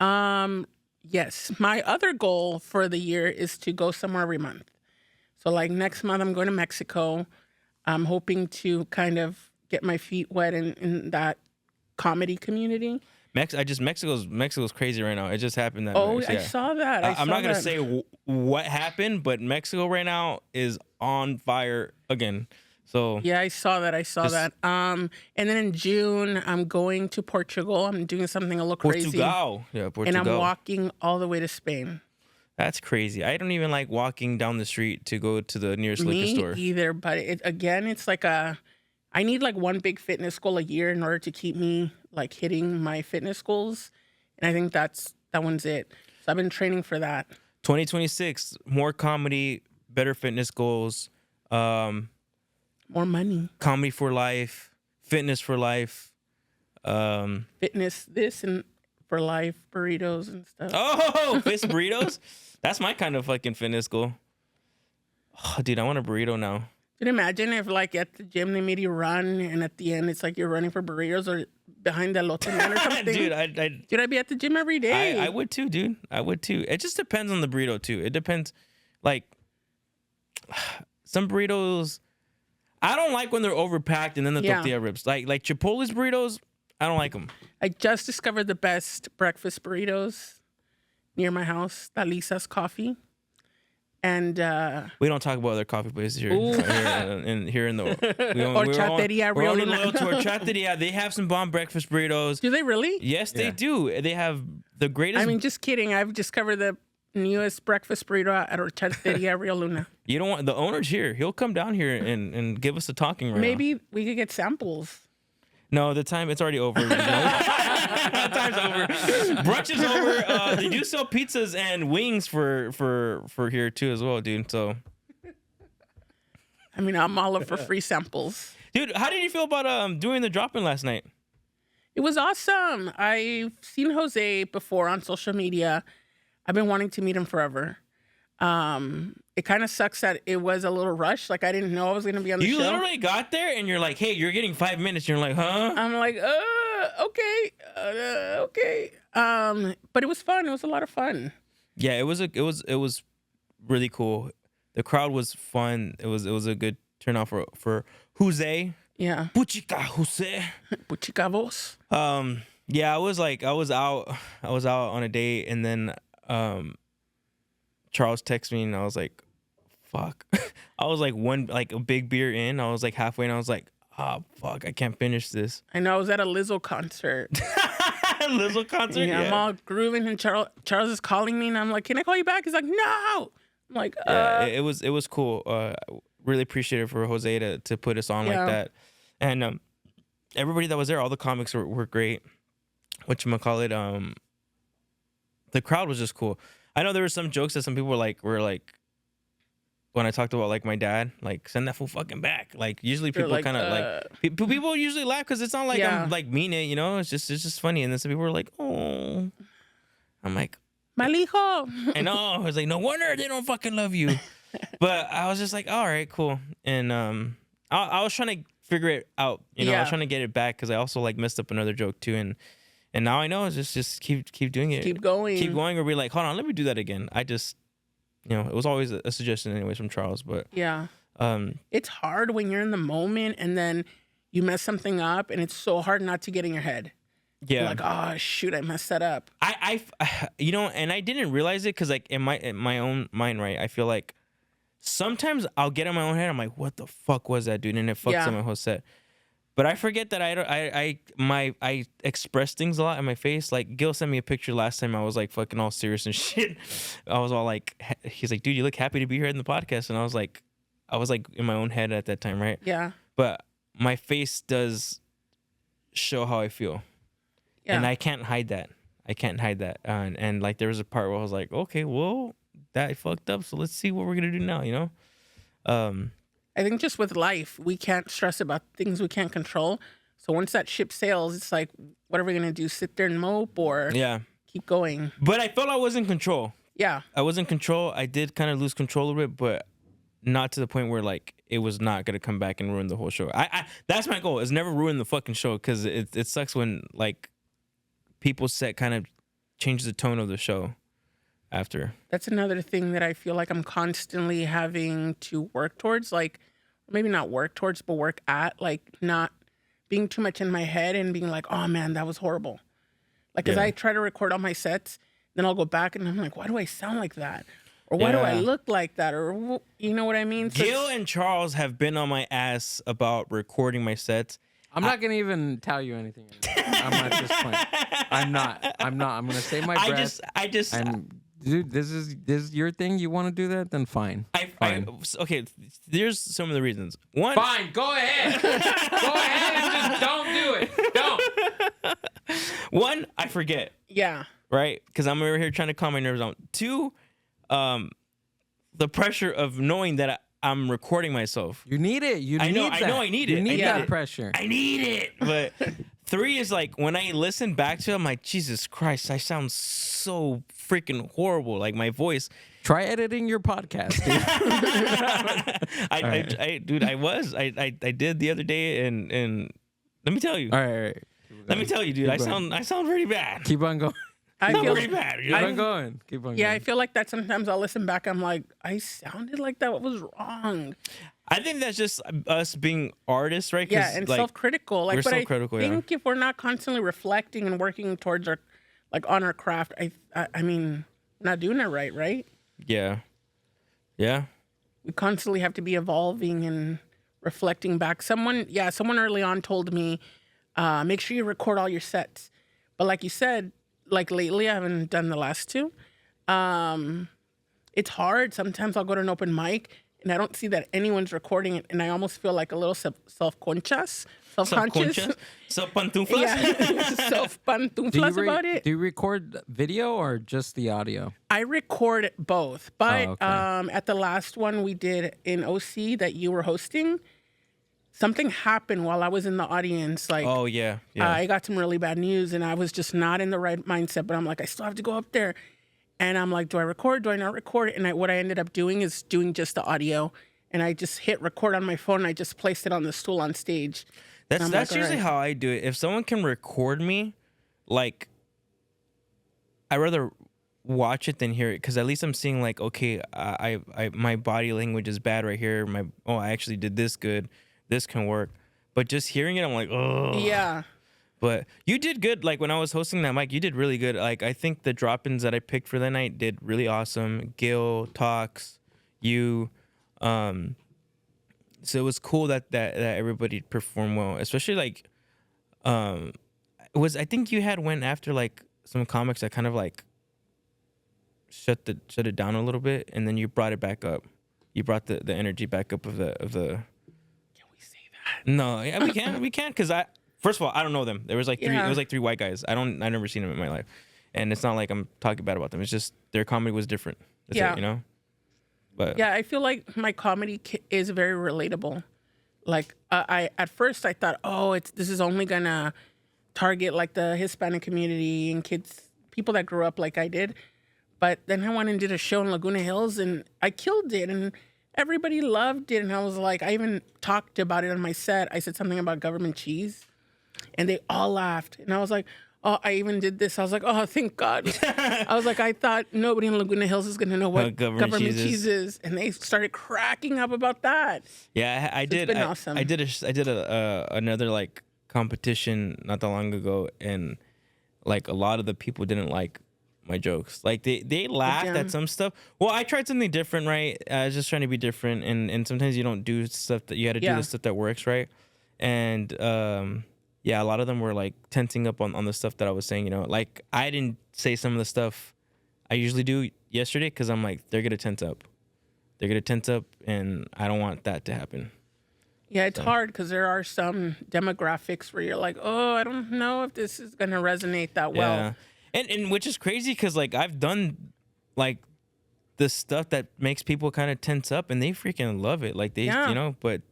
Speaker 1: to?
Speaker 2: Yes. My other goal for the year is to go somewhere every month. So like next month, I'm going to Mexico. I'm hoping to kind of get my feet wet in that comedy community.
Speaker 1: Mexico's crazy right now. It just happened that
Speaker 2: Oh,
Speaker 1: night.
Speaker 2: I saw that.
Speaker 1: I'm not going to say what happened, but Mexico right now is on fire again. So
Speaker 2: yeah, I saw that. And then in June, I'm going to Portugal. I'm doing something a little crazy.
Speaker 1: Portugal. Yeah, Portugal.
Speaker 2: And I'm walking all the way to Spain.
Speaker 1: That's crazy. I don't even like walking down the street to go to the nearest liquor store.
Speaker 2: Me either, but it's like I need like one big fitness goal a year in order to keep me like hitting my fitness goals. And I think that one's it. So I've been training for that.
Speaker 1: 2026, more comedy, better fitness goals.
Speaker 2: More money.
Speaker 1: Comedy for life, fitness for life.
Speaker 2: Fitness, this and for life, burritos and stuff.
Speaker 1: Oh, fist burritos? That's my kind of fucking fitness goal. Oh, dude, I want a burrito now.
Speaker 2: Can you imagine if like at the gym they made you run and at the end it's like you're running for burritos or behind the Lotte Man or something?
Speaker 1: Dude,
Speaker 2: I'd be at the gym every day.
Speaker 1: I would too, dude. I would too. It just depends on the burrito too. It depends. Like some burritos, I don't like when they're overpacked and then the tortilla rips. Like Chipotle's burritos, I don't like them.
Speaker 2: I just discovered the best breakfast burritos near my house, Lisa's Coffee. And
Speaker 1: we don't talk about other coffee places here. Here in the
Speaker 2: Horchateria
Speaker 1: Rio Luna. To Horchateria. They have some bomb breakfast burritos.
Speaker 2: Do they really?
Speaker 1: Yes, they do. They have the greatest.
Speaker 2: I mean, just kidding. I've discovered the newest breakfast burrito at Horchateria Rio Luna.
Speaker 1: You don't want the owner's here. He'll come down here and give us a talking right
Speaker 2: Maybe we could get samples.
Speaker 1: No, the time it's already over. Time's over. Brunch is over. They do sell pizzas and wings for here too as well, dude. So,
Speaker 2: I mean, I'm all up for free samples.
Speaker 1: Dude, how did you feel about doing the drop-in last night?
Speaker 2: It was awesome. I've seen Jose before on social media. I've been wanting to meet him forever. It kind of sucks that it was a little rushed. Like I didn't know I was going to be on the show.
Speaker 1: You literally got there and you're like, "Hey, you're getting 5 minutes." You're like, "Huh?"
Speaker 2: I'm like, okay, okay. But it was fun. It was a lot of fun.
Speaker 1: Yeah, it was really cool. The crowd was fun. It was a good turnout for Jose.
Speaker 2: Yeah.
Speaker 1: Puchica Jose.
Speaker 2: Puchica vos.
Speaker 1: Yeah, I was out on a date, and then Charles texted me, and I was like, fuck. I was like a big beer in. I was like halfway, and I was like, oh fuck, I can't finish this.
Speaker 2: I know. I was at a Lizzo concert.
Speaker 1: Lizzo concert?
Speaker 2: Yeah, I'm all grooving, and Charles is calling me, and I'm like, can I call you back? He's like, no. I'm like,
Speaker 1: Yeah, it was cool. Really appreciated for Jose to put us on like that. And everybody that was there, all the comics were great. Whatchamacallit, the crowd was just cool. I know there were some jokes that some people were like when I talked about like my dad, like send that fool fucking back. Like usually people
Speaker 2: like,
Speaker 1: kind of like people usually laugh because it's not like I'm like mean it, you know. It's just funny. And then some people were like, oh, I'm like,
Speaker 2: Malijo.
Speaker 1: I know. I was like, no wonder they don't fucking love you. But I was just like, all right, cool. And I was trying to figure it out, you know. I was trying to get it back because I also like messed up another joke too, and now I know it's just keep doing it,
Speaker 2: keep going,
Speaker 1: or be like, hold on, let me do that again. I just, you know, it was always a suggestion anyways from Charles, but
Speaker 2: it's hard when you're in the moment and then you mess something up, and it's so hard not to get in your head.
Speaker 1: Yeah,
Speaker 2: you're like, oh shoot, I messed that up.
Speaker 1: I you know, and I didn't realize it because like in my own mind, right, I feel like sometimes I'll get in my own head, I'm like, what the fuck was that, dude? And it fucks up my whole set. But I forget that I express things a lot in my face. Like Gil sent me a picture last time. I was like fucking all serious and shit. I was all like, he's like, dude, you look happy to be here in the podcast. And I was like in my own head at that time, right?
Speaker 2: Yeah.
Speaker 1: But my face does show how I feel. Yeah. And I can't hide that. And like there was a part where I was like, okay, well, that fucked up. So let's see what we're gonna do now, you know?
Speaker 2: I think just with life, we can't stress about things we can't control. So once that ship sails, it's like, what are we going to do? Sit there and mope or keep going?
Speaker 1: But I felt I was in control.
Speaker 2: Yeah.
Speaker 1: I was in control. I did kind of lose control of it, but not to the point where like it was not going to come back and ruin the whole show. I that's my goal, is never ruin the fucking show, because it sucks when like people's set kind of changes the tone of the show after.
Speaker 2: That's another thing that I feel like I'm constantly having to work towards, like maybe not work towards, but work at, like not being too much in my head and being like, oh man, that was horrible. Like, as I try to record all my sets, then I'll go back and I'm like, why do I sound like that? Or why do I look like that? Or, you know what I mean? So
Speaker 1: Gil and Charles have been on my ass about recording my sets.
Speaker 3: I'm not gonna even tell you anything anymore. I'm at this point. I'm not. I'm gonna save my breath. Dude, this is your thing. You want to do that? Then fine.
Speaker 1: Okay, there's some of the reasons. One.
Speaker 3: Fine, go ahead. Go ahead and just don't do it. Don't.
Speaker 1: One, I forget.
Speaker 2: Yeah.
Speaker 1: Right? Because I'm over here trying to calm my nerves down. Two, the pressure of knowing that I'm recording myself.
Speaker 3: You need it. I know I need it. You need that pressure.
Speaker 1: I need it. But three is like, when I listen back to it, I'm like, Jesus Christ, I sound so freaking horrible. Like my voice.
Speaker 3: Try editing your podcast, dude.
Speaker 1: I did the other day, and let me tell you.
Speaker 3: All right.
Speaker 1: Let me tell you, dude. I sound pretty bad.
Speaker 3: Keep on going.
Speaker 2: I feel
Speaker 1: pretty bad.
Speaker 3: Keep on going.
Speaker 2: Yeah, I feel like that sometimes I'll listen back. I'm like, I sounded like that. What was wrong?
Speaker 1: I think that's just us being artists, right?
Speaker 2: Yeah, and like, self-critical. Like,
Speaker 1: we're
Speaker 2: but
Speaker 1: self-critical.
Speaker 2: I think if we're not constantly reflecting and working towards our, like, on our craft, I mean, not doing it right?
Speaker 1: Yeah. Yeah.
Speaker 2: We constantly have to be evolving and reflecting back. Someone early on told me, make sure you record all your sets. But like you said, like lately, I haven't done the last two. It's hard. Sometimes I'll go to an open mic and I don't see that anyone's recording it, and I almost feel like a little self-conscious.
Speaker 1: Self-pantuflas?
Speaker 2: Yeah, self-pantuflas about it.
Speaker 3: Do you record video or just the audio?
Speaker 2: I record both, but at the last one we did in OC that you were hosting, something happened while I was in the audience. Like,
Speaker 1: oh yeah.
Speaker 2: I got some really bad news, and I was just not in the right mindset. But I'm like, I still have to go up there, and I'm like, do I record? Do I not record? And what I ended up doing is doing just the audio, and I just hit record on my phone, and I just placed it on the stool on stage.
Speaker 1: That's usually how I do it. If someone can record me, like, I rather watch it than hear it, because at least I'm seeing like, okay, I my body language is bad right here. I actually did this good. This can work. But just hearing it, I'm like, oh.
Speaker 2: Yeah.
Speaker 1: But you did good. Like when I was hosting that mic, you did really good. Like I think the drop-ins that I picked for the night did really awesome. Gil, Talks, you, so it was cool that everybody performed well. Especially like, I think you had went after like some comics that kind of like shut it down a little bit, and then you brought it back up. You brought the energy back up of the. Can
Speaker 2: we say that?
Speaker 1: No, yeah, we can because first of all, I don't know them. There was like three.
Speaker 2: Yeah.
Speaker 1: It was like three white guys. I never seen them in my life, and it's not like I'm talking bad about them. It's just their comedy was different. That's
Speaker 2: Yeah.
Speaker 1: it, you know. But
Speaker 2: Yeah, I feel like my comedy is very relatable. Like I at first I thought, oh, this is only gonna target like the Hispanic community and people that grew up like I did. But then I went and did a show in Laguna Hills, and I killed it, and everybody loved it. And I was like, I even talked about it on my set. I said something about government cheese, and they all laughed. And I was like, oh, I even did this. I was like, oh, thank God. I was like, I thought nobody in Laguna Hills is going to know what government cheese is. And they started cracking up about that.
Speaker 1: yeah, I did.
Speaker 2: It's been awesome.
Speaker 1: I did another like competition not that long ago, and like a lot of the people didn't like my jokes. Like they laughed at some stuff. Well, I tried something different, right? I was just trying to be different, and sometimes you don't do stuff that you had to do the stuff that works, right? And yeah, a lot of them were like tensing up on the stuff that I was saying, you know. Like I didn't say some of the stuff I usually do yesterday because I'm like, they're gonna tense up. They're gonna tense up, and I don't want that to happen.
Speaker 2: Yeah, it's hard because there are some demographics where you're like, oh, I don't know if this is going to resonate that well.
Speaker 1: Yeah. And which is crazy because like I've done like the stuff that makes people kind of tense up, and they freaking love it. Like they, you know. But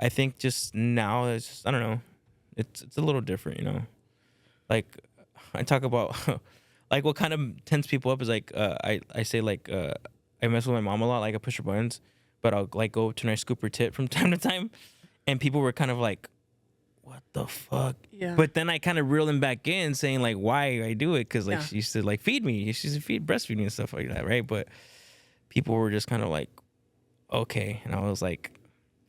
Speaker 1: I think just now it's just, I don't know. It's a little different, you know. Like I talk about like what kind of tense people up is like I say like I mess with my mom a lot. Like I push her buttons, but I'll like go to her scoop her tit from time to time, and people were kind of like, what the fuck?
Speaker 2: Yeah.
Speaker 1: But then I kind of reel them back in, saying like why I do it, because like she used to like feed me, she used to breastfeed me and stuff like that, right? But people were just kind of like, okay, and I was like,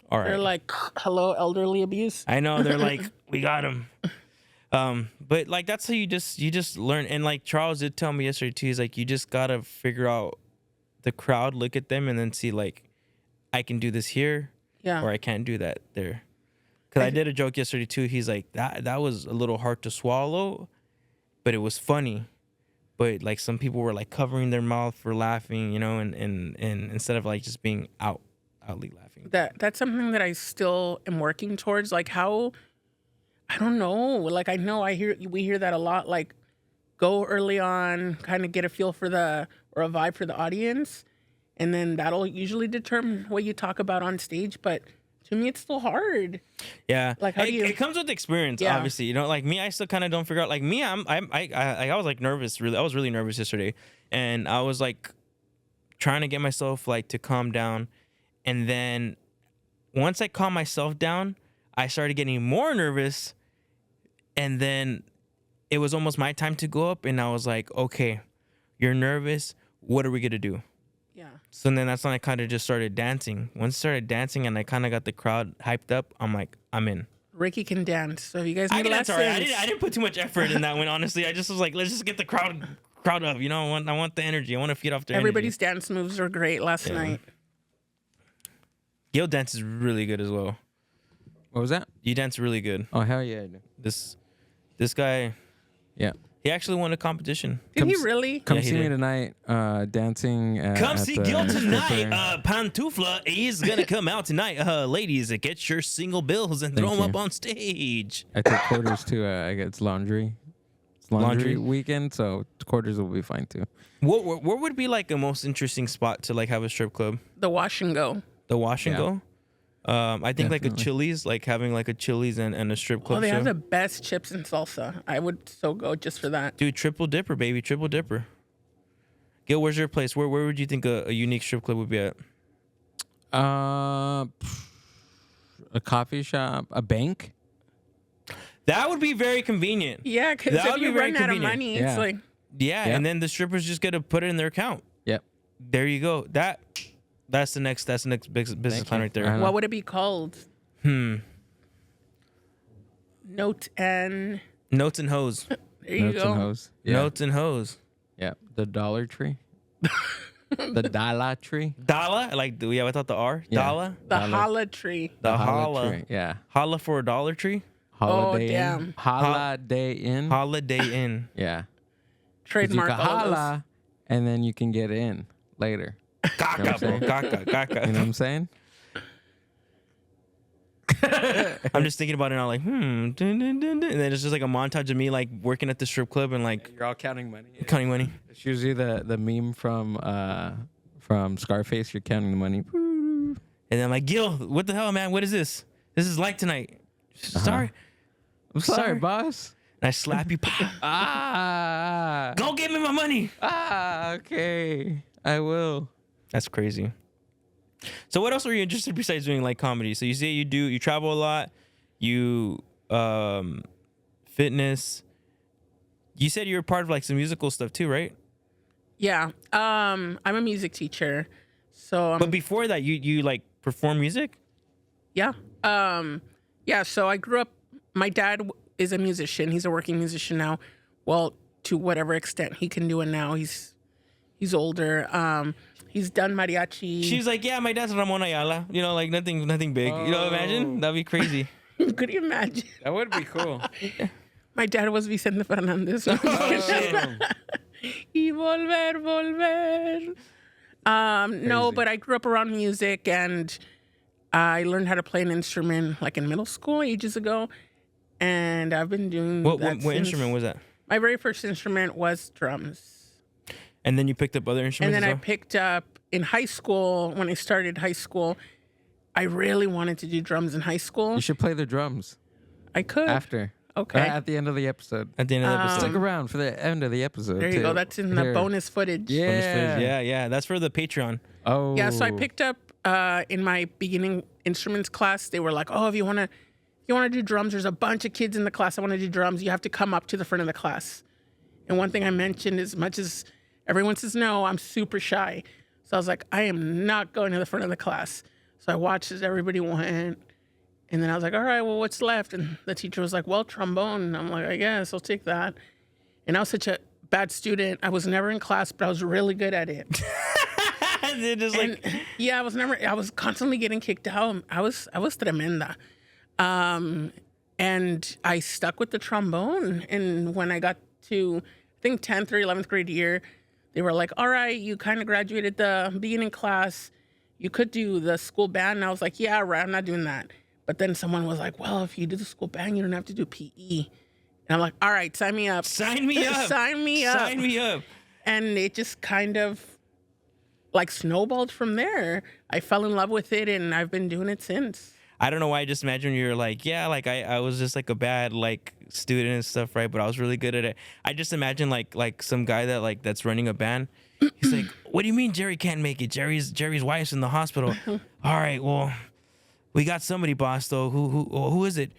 Speaker 1: all right.
Speaker 2: They're like, hello, elderly abuse.
Speaker 1: I know, they're like, we got him. But like that's how you just learn. And like Charles did tell me yesterday too, he's like, you just gotta figure out the crowd, look at them, and then see like, I can do this here, or I can't do that there. Because I did a joke yesterday too. He's like, that was a little hard to swallow, but it was funny. But like some people were like covering their mouth for laughing, you know, and instead of like just being outly laughing.
Speaker 2: That's something that I still am working towards. Like how, I don't know. Like I know we hear that a lot. Like go early on, kind of get a feel for or a vibe for the audience, and then that'll usually determine what you talk about on stage. But to me, it's still hard.
Speaker 1: Yeah,
Speaker 2: like how
Speaker 1: it comes with experience, obviously. You know, like me, I still kind of don't figure out. Like me, I was like nervous. Really, I was really nervous yesterday, and I was like trying to get myself like to calm down, and then once I calmed myself down, I started getting more nervous, and then it was almost my time to go up, and I was like, okay, you're nervous. What are we gonna do?
Speaker 2: Yeah.
Speaker 1: So then that's when I kind of just started dancing. Once I started dancing and I kind of got the crowd hyped up, I'm like, I'm in.
Speaker 2: Ricky can dance. So if you guys
Speaker 1: I
Speaker 2: need
Speaker 1: can dance.
Speaker 2: lessons,
Speaker 1: Sorry, I didn't put too much effort in that one. Honestly, I just was like, let's just get the crowd up. You know, I want the energy. I want to feed off their
Speaker 2: everybody's
Speaker 1: energy.
Speaker 2: dance moves were great last night.
Speaker 1: Gil dances really good as well.
Speaker 3: What was that?
Speaker 1: You dance really good.
Speaker 3: Oh, hell yeah, I do.
Speaker 1: This guy,
Speaker 3: Yeah.
Speaker 1: he actually won a competition.
Speaker 2: Did he really?
Speaker 3: Come
Speaker 1: Yeah, he
Speaker 3: see me
Speaker 1: did.
Speaker 3: tonight dancing
Speaker 1: Come
Speaker 3: at
Speaker 1: see
Speaker 3: the
Speaker 1: Gil tonight.
Speaker 3: stripper.
Speaker 1: Pantufla is gonna come out tonight. Ladies, get your single bills and
Speaker 3: Thank
Speaker 1: throw them up
Speaker 3: you.
Speaker 1: on stage.
Speaker 3: I take quarters too. I get it's laundry. It's laundry
Speaker 1: Laundry?
Speaker 3: weekend, so quarters will be fine too.
Speaker 1: What would be like a most interesting spot to like have a strip club?
Speaker 2: The wash and go.
Speaker 1: The wash and
Speaker 3: Yeah.
Speaker 1: go. I think like a
Speaker 3: Definitely.
Speaker 1: Chili's, like having like a Chili's and a strip club
Speaker 2: Oh, they
Speaker 1: show.
Speaker 2: have the best chips and salsa. I would so go just for that.
Speaker 1: Dude, triple dipper, baby, triple dipper. Gil, where's your place? Where would you think a unique strip club would be at?
Speaker 3: A coffee shop, a bank.
Speaker 1: That would be very convenient.
Speaker 2: Yeah, because
Speaker 1: That
Speaker 2: if
Speaker 1: would be
Speaker 2: you
Speaker 1: very
Speaker 2: run out of
Speaker 1: convenient.
Speaker 2: money,
Speaker 3: Yeah.
Speaker 2: it's like
Speaker 1: Yeah,
Speaker 3: Yep.
Speaker 1: and then the strippers just got to put it in their account.
Speaker 3: Yep.
Speaker 1: There you go. That's the next business
Speaker 3: Thank
Speaker 1: plan
Speaker 3: you.
Speaker 1: right there.
Speaker 3: I know.
Speaker 2: What would it be called? Note and
Speaker 1: Notes and hose.
Speaker 2: there you
Speaker 3: Notes
Speaker 2: go.
Speaker 3: and hose. Yeah.
Speaker 1: Notes and hose.
Speaker 3: Yeah. The Dollar Tree. The Dollar Tree.
Speaker 1: Dollar, like I thought the R.
Speaker 3: Yeah.
Speaker 1: Dollar.
Speaker 2: The
Speaker 3: Dollar.
Speaker 2: holla tree.
Speaker 1: The
Speaker 3: Holla
Speaker 1: holla.
Speaker 3: Tree. Yeah.
Speaker 1: Holla for a Dollar Tree.
Speaker 3: Holiday Inn.
Speaker 2: damn.
Speaker 3: Holiday Inn.
Speaker 1: Holiday Inn.
Speaker 3: Yeah. 'Cause
Speaker 2: Trademark
Speaker 3: You can
Speaker 2: all of those.
Speaker 3: holla, and then you can get in later.
Speaker 1: Caca, bro. Caca,
Speaker 3: You know what
Speaker 1: caca.
Speaker 3: I'm saying?
Speaker 1: I'm just thinking about it now, like, dun, dun, dun, dun. And then it's just like a montage of me like working at the strip club and like
Speaker 3: You're all counting money.
Speaker 1: counting money.
Speaker 3: It's usually the meme from Scarface. You're counting the money.
Speaker 1: And then I'm like, Gil, what the hell, man? What is this? This is like tonight. Sorry.
Speaker 3: I'm sorry,
Speaker 1: Sorry.
Speaker 3: boss.
Speaker 1: And I slap you. Pow.
Speaker 3: Ah.
Speaker 1: Go get me my money.
Speaker 3: Okay. I will.
Speaker 1: That's crazy. So what else are you interested besides doing like comedy? So you say you travel a lot, you fitness. You said you were part of like some musical stuff too, right?
Speaker 2: Yeah. I'm a music teacher. So
Speaker 1: But before that, you like perform music?
Speaker 2: yeah. Yeah, so I grew up, my dad is a musician. He's a working musician now. Well, to whatever extent he can do it now. He's older. He's done mariachi.
Speaker 1: She's like, yeah, my dad's Ramon Ayala. You know, like nothing big. You know, imagine that'd be crazy.
Speaker 2: Could you imagine?
Speaker 3: That would be cool.
Speaker 2: My dad was Vicente Fernandez.
Speaker 1: Oh,
Speaker 2: Y volver. No, but I grew up around music and I learned how to play an instrument like in middle school ages ago. And I've been doing
Speaker 1: What
Speaker 2: that since-
Speaker 1: instrument was that?
Speaker 2: My very first instrument was drums.
Speaker 1: And then you picked up other instruments.
Speaker 2: And then
Speaker 1: as
Speaker 2: I
Speaker 1: well?
Speaker 2: picked up in high school, when I started high school, I really wanted to do drums in high school.
Speaker 3: You should play the drums
Speaker 2: I could.
Speaker 3: after.
Speaker 2: Okay.
Speaker 3: At the end of the episode.
Speaker 1: At the end of the episode.
Speaker 3: Stick around for the end of the episode.
Speaker 2: There you
Speaker 3: too.
Speaker 2: go. That's in the
Speaker 3: Here.
Speaker 2: bonus footage.
Speaker 3: Yeah.
Speaker 1: Yeah. That's for the Patreon.
Speaker 3: Oh.
Speaker 2: Yeah, so I picked up in my beginning instruments class. They were like, "Oh, if you want to do drums, there's a bunch of kids in the class that want to do drums. You have to come up to the front of the class." And one thing I mentioned, as much as everyone says no, I'm super shy. So I was like, I am not going to the front of the class. So I watched as everybody went. And then I was like, all right, well, what's left? And the teacher was like, well, trombone. And I'm like, I guess I'll take that. And I was such a bad student. I was never in class, but I was really good at it.
Speaker 1: They're just like,
Speaker 2: Yeah, I was constantly getting kicked out. I was tremenda. And I stuck with the trombone. And when I got to, I think 10th or 11th grade year, they were like, all right, you kind of graduated the beginning class. You could do the school band. And I was like, yeah, right, I'm not doing that. But then someone was like, well, if you do the school band, you don't have to do PE. And I'm like, all right, sign me up.
Speaker 1: sign me up.
Speaker 2: Sign me up.
Speaker 1: Sign me up.
Speaker 2: And it just kind of like snowballed from there. I fell in love with it and I've been doing it since.
Speaker 1: I don't know why I just imagine you're like, yeah, like I was just like a bad like student and stuff, right? But I was really good at it. I just imagine like some guy that like that's running a band. He's like, what do you mean Jerry can't make it? Jerry's wife's in the hospital. All right, well, we got somebody, boss, though. Who is it?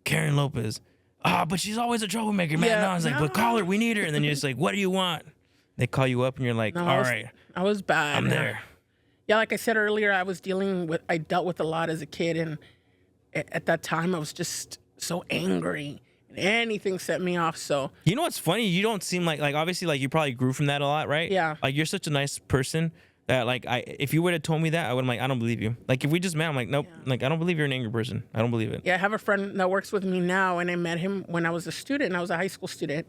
Speaker 1: Karin Lopez. But she's always a troublemaker, man.
Speaker 2: Yeah,
Speaker 1: No, I was like, but call her, we need her. And then you're just like, what do you want? They call you up and you're like,
Speaker 2: No,
Speaker 1: all right,
Speaker 2: I was bad.
Speaker 1: I'm there.
Speaker 2: Yeah, like I said earlier, I dealt with a lot as a kid. And at that time, I was just so angry. And anything set me off. So
Speaker 1: You know what's funny? You don't seem like obviously like you probably grew from that a lot, right?
Speaker 2: Yeah.
Speaker 1: Like you're such a nice person that like if you would have told me that, I would have like, I don't believe you. Like if we just met, I'm like, nope. Like I don't believe you're an angry person. I don't believe it.
Speaker 2: yeah, I have a friend that works with me now. And I met him when I was a student. I was a high school student.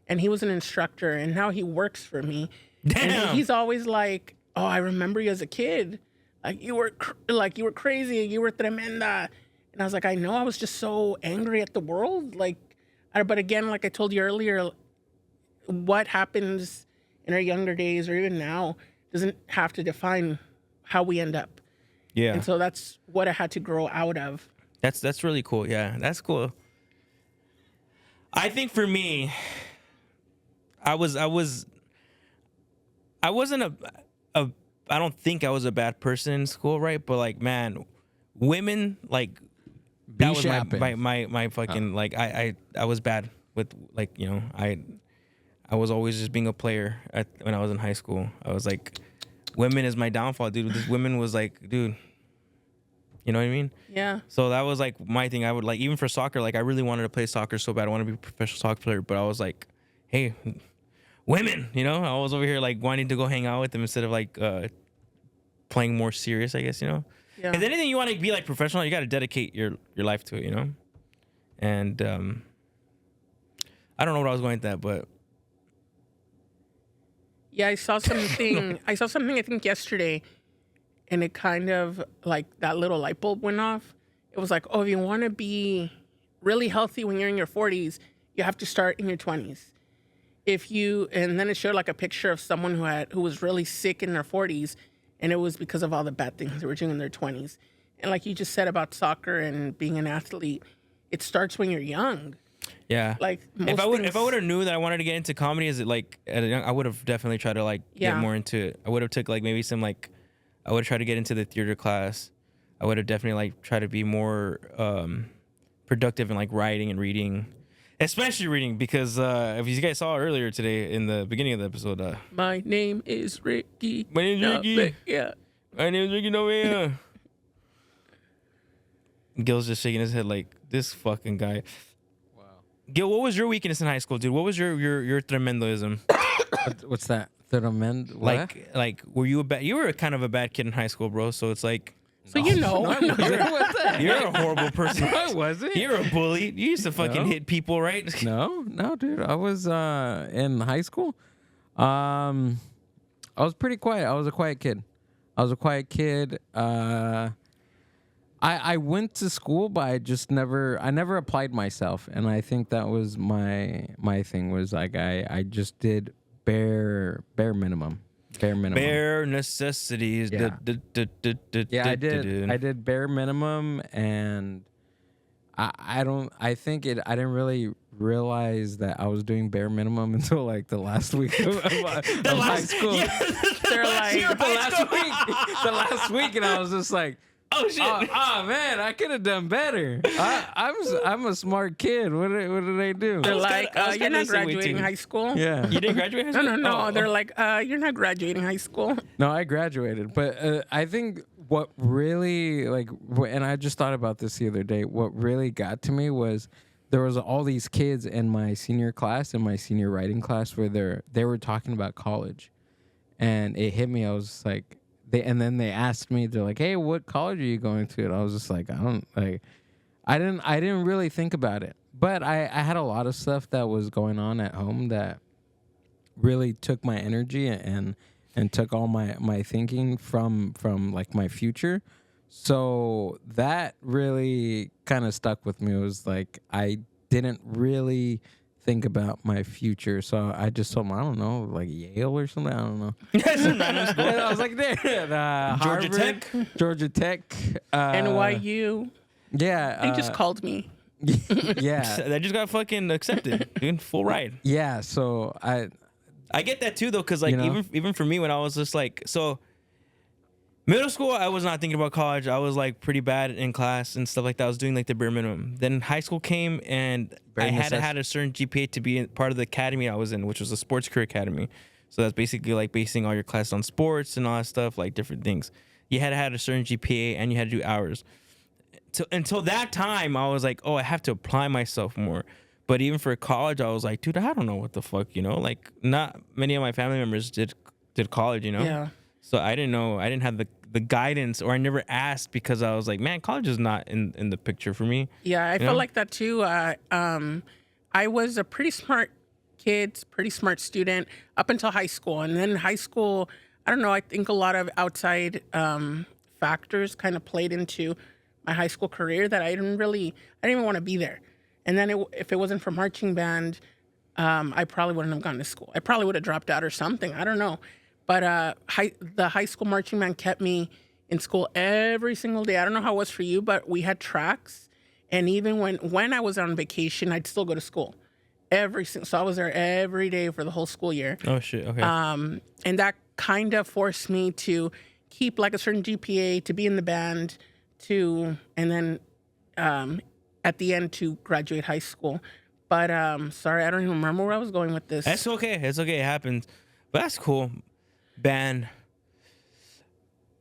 Speaker 2: And he was an instructor. And now he works for me.
Speaker 1: Damn.
Speaker 2: And he's always like, oh, I remember you as a kid. Like you were crazy. You were tremenda. And I was like, I know. I was just so angry at the world. Like, but again, like I told you earlier, what happens in our younger days or even now doesn't have to define how we end up.
Speaker 1: Yeah.
Speaker 2: And so that's what I had to grow out of.
Speaker 1: That's really cool. Yeah, that's cool. I think for me, I wasn't I don't think I was a bad person in school, right? But like, man, women like that was
Speaker 3: shapping.
Speaker 1: my fucking like I was bad with like, you know, I was always just being a player when I was in high school. I was like, women is my downfall, dude. This women was like, dude, you know what I mean?
Speaker 2: Yeah.
Speaker 1: So that was like my thing. I would like, even for soccer, like I really wanted to play soccer so bad. I want to be a professional soccer player, but I was like, hey, women, you know, I was over here like wanting to go hang out with them instead of like playing more serious, I guess, you know?
Speaker 2: Yeah.
Speaker 1: Because anything you want to be like professional, you got to dedicate your life to it, you know? And I don't know what I was going with that, but
Speaker 2: Yeah, I saw something. I think yesterday, and it kind of like that little light bulb went off. It was like, oh, if you want to be really healthy when you're in your 40s, you have to start in your 20s. And then it showed like a picture of someone who was really sick in their 40s, and it was because of all the bad things they were doing in their 20s. And like you just said about soccer and being an athlete, it starts when you're young.
Speaker 1: yeah.
Speaker 2: Like
Speaker 1: If I would have knew that I wanted to get into comedy, is it like at a young, I would have definitely tried to like get
Speaker 2: Yeah.
Speaker 1: more into it. I would have took like maybe some like, I would have tried to get into the theater class. I would have definitely like tried to be more productive in like writing and reading, especially reading, because if you guys saw earlier today in the beginning of the episode,
Speaker 2: my name is Ricky.
Speaker 1: my name's Ricky.
Speaker 2: Yeah.
Speaker 1: My name's Ricky Novia. Gil's just shaking his head like this fucking guy.
Speaker 3: Wow.
Speaker 1: Gil, what was your weakness in high school, dude? What was your tremendoism?
Speaker 3: What's that? What?
Speaker 1: Like, were you you were kind of a bad kid in high school, bro. So it's like,
Speaker 2: So you know.
Speaker 3: What's that?
Speaker 1: you're a horrible person.
Speaker 3: No, I wasn't.
Speaker 1: You're a bully. You used to fucking
Speaker 3: No.
Speaker 1: hit people, right?
Speaker 3: No, dude. I was in high school. I was pretty quiet. I was a quiet kid. I went to school, but I never applied myself, and I think that was my thing. Was like I just did bare minimum.
Speaker 1: Bare necessities.
Speaker 3: Yeah. Yeah, I
Speaker 1: did.
Speaker 3: I did bare minimum, and I didn't really realize that I was doing bare minimum until like the last week of high school.
Speaker 1: Yeah,
Speaker 2: They're like,
Speaker 3: The last week, and I was just like,
Speaker 1: oh shit.
Speaker 3: oh man, I could have done better. I'm a smart kid. What did I do?
Speaker 2: They're
Speaker 1: was
Speaker 2: like,
Speaker 1: kinda- I was
Speaker 2: you're
Speaker 1: kinda
Speaker 2: not
Speaker 1: the same way,
Speaker 2: graduating
Speaker 1: too.
Speaker 2: high school.
Speaker 3: Yeah.
Speaker 1: You didn't graduate high
Speaker 2: No,
Speaker 1: school?
Speaker 2: no.
Speaker 1: Oh,
Speaker 2: They're like, you're not graduating high school.
Speaker 3: No, I graduated, but I think what really and I just thought about this the other day. What really got to me was there was all these kids in my senior class, in my senior writing class, where they were talking about college, and it hit me. I was just like, then they asked me, they're like, hey, what college are you going to? And I was just like, I didn't really think about it, but I had a lot of stuff that was going on at home that really took my energy and took all my thinking from like my future. So that really kind of stuck with me. It was like I didn't really think about my future, so I just told them, I don't know, like Yale or something. I don't know. And I was like, there, Harvard, Georgia Tech,
Speaker 2: NYU.
Speaker 3: Yeah,
Speaker 2: They just called me.
Speaker 3: yeah,
Speaker 1: That just got fucking accepted, dude. Full ride.
Speaker 3: yeah. So
Speaker 1: I get that too, though, because like
Speaker 3: You know?
Speaker 1: even for me, when I was just like, so middle school, I was not thinking about college. I was like pretty bad in class and stuff like that. I was doing like the bare minimum. Then high school came, and
Speaker 3: Bare
Speaker 1: I had to
Speaker 3: necess-
Speaker 1: had a certain GPA to be part of the academy I was in, which was a sports career academy. So that's basically like basing all your classes on sports and all that stuff, like different things. You had to have a certain GPA, and you had to do hours. So until that time, I was like, oh, I have to apply myself more. But even for college, I was like, dude, I don't know what the fuck, you know? Like, not many of my family members did college, you know?
Speaker 2: Yeah.
Speaker 1: So I didn't know. I didn't have the guidance, or I never asked, because I was like, man, college is not in the picture for me.
Speaker 2: Yeah, I
Speaker 1: know?
Speaker 2: felt like that too. I was a pretty smart kid, pretty smart student up until high school. And then high school, I don't know, I think a lot of outside factors kind of played into my high school career that I didn't even want to be there. And then if it wasn't for marching band, I probably wouldn't have gone to school. I probably would have dropped out or something. I don't know. But the high school marching band kept me in school every single day. I don't know how it was for you, but we had tracks. And even when I was on vacation, I'd still go to school. So I was there every day for the whole school year.
Speaker 1: Oh, shit. Okay.
Speaker 2: And that kind of forced me to keep like a certain GPA, to be in the band, and then at the end to graduate high school. But sorry, I don't even remember where I was going with this.
Speaker 1: That's okay. It's okay. It happens. But that's cool. Band.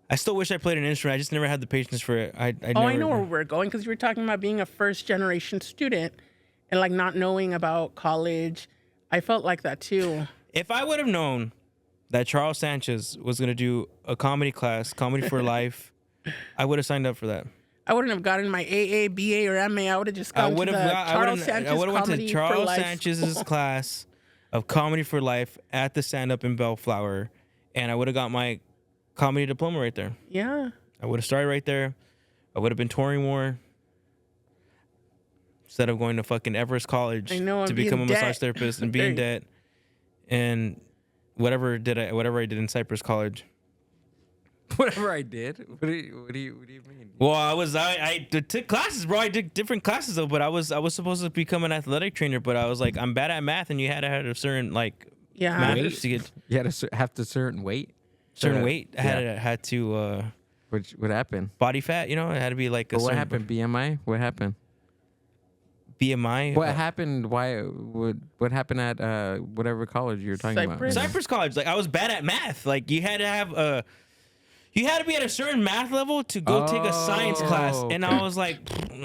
Speaker 1: I still wish I played an instrument. I just never had the patience for it. I
Speaker 2: know where we're going because you were talking about being a first generation student and like not knowing about college. I felt like that too.
Speaker 1: If I would have known that Charles Sanchez was going to do a comedy class, Comedy for Life, I would have signed up for that.
Speaker 2: I wouldn't have gotten my AA, BA, or MA. I would have just gone to the Charles Sanchez
Speaker 1: I would have went to
Speaker 2: Comedy for
Speaker 1: Charles
Speaker 2: Life
Speaker 1: Sanchez's class of Comedy for Life at the Stand Up in Bellflower, and I would have got my comedy diploma right there.
Speaker 2: Yeah.
Speaker 1: I would have started right there. I would have been touring more instead of going to fucking Everest College to become a massage therapist and be in debt, and whatever I did in Cypress College.
Speaker 3: Whatever I did. What do you mean?
Speaker 1: Well, I took classes, bro. I did different classes though, but I was supposed to become an athletic trainer, but I was like, I'm bad at math, and you had to have a certain math to get
Speaker 3: You had to have to certain weight.
Speaker 1: weight. I had to
Speaker 3: What happened?
Speaker 1: body fat. It had to be like a
Speaker 3: What
Speaker 1: certain
Speaker 3: happened? BMI? What happened?
Speaker 1: BMI.
Speaker 3: What happened? Why? What happened at whatever college you were talking about?
Speaker 1: Cypress College. Like I was bad at math. Like you had to have you had to be at a certain math level to go take a science class, and I was like,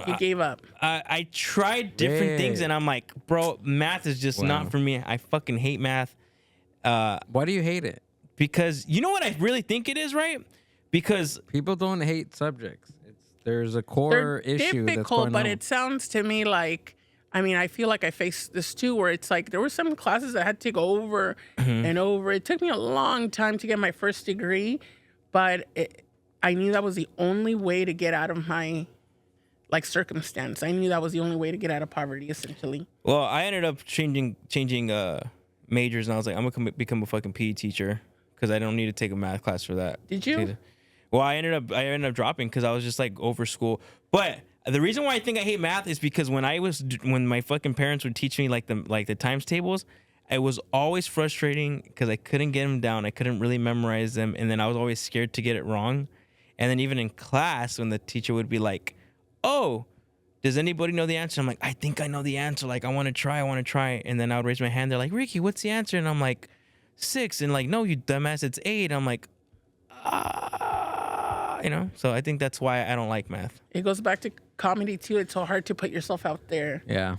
Speaker 2: You gave up.
Speaker 1: I tried different things, and I'm like, bro, math is just not for me. I fucking hate math.
Speaker 3: Why do you hate it?
Speaker 1: Because you know what I really think it is, right? Because
Speaker 3: People don't hate subjects. There's a core
Speaker 2: They're
Speaker 3: issue that's
Speaker 2: difficult,
Speaker 3: going
Speaker 2: but
Speaker 3: on.
Speaker 2: it sounds to me like, I mean, I feel like I faced this too, where it's like there were some classes I had to go over and over. It took me a long time to get my first degree, but I knew that was the only way to get out of my circumstance. I knew that was the only way to get out of poverty, essentially.
Speaker 1: well, I ended up changing majors, and I was like, I'm gonna become a fucking PE teacher because I don't need to take a math class for that.
Speaker 2: Did you?
Speaker 1: Well, I ended up dropping because I was just like over school. But the reason why I think I hate math is because when my fucking parents would teach me like the times tables, it was always frustrating because I couldn't get them down. I couldn't really memorize them, and then I was always scared to get it wrong. And then even in class, when the teacher would be like, "Oh, does anybody know the answer?" I'm like, "I think I know the answer. Like, I want to try. And then I would raise my hand. They're like, "Ricky, what's the answer?" And I'm like, 6. And like, "No, you dumbass, it's 8." I'm like, So I think that's why I don't like math.
Speaker 2: It goes back to comedy too. It's so hard to put yourself out there.
Speaker 3: Yeah.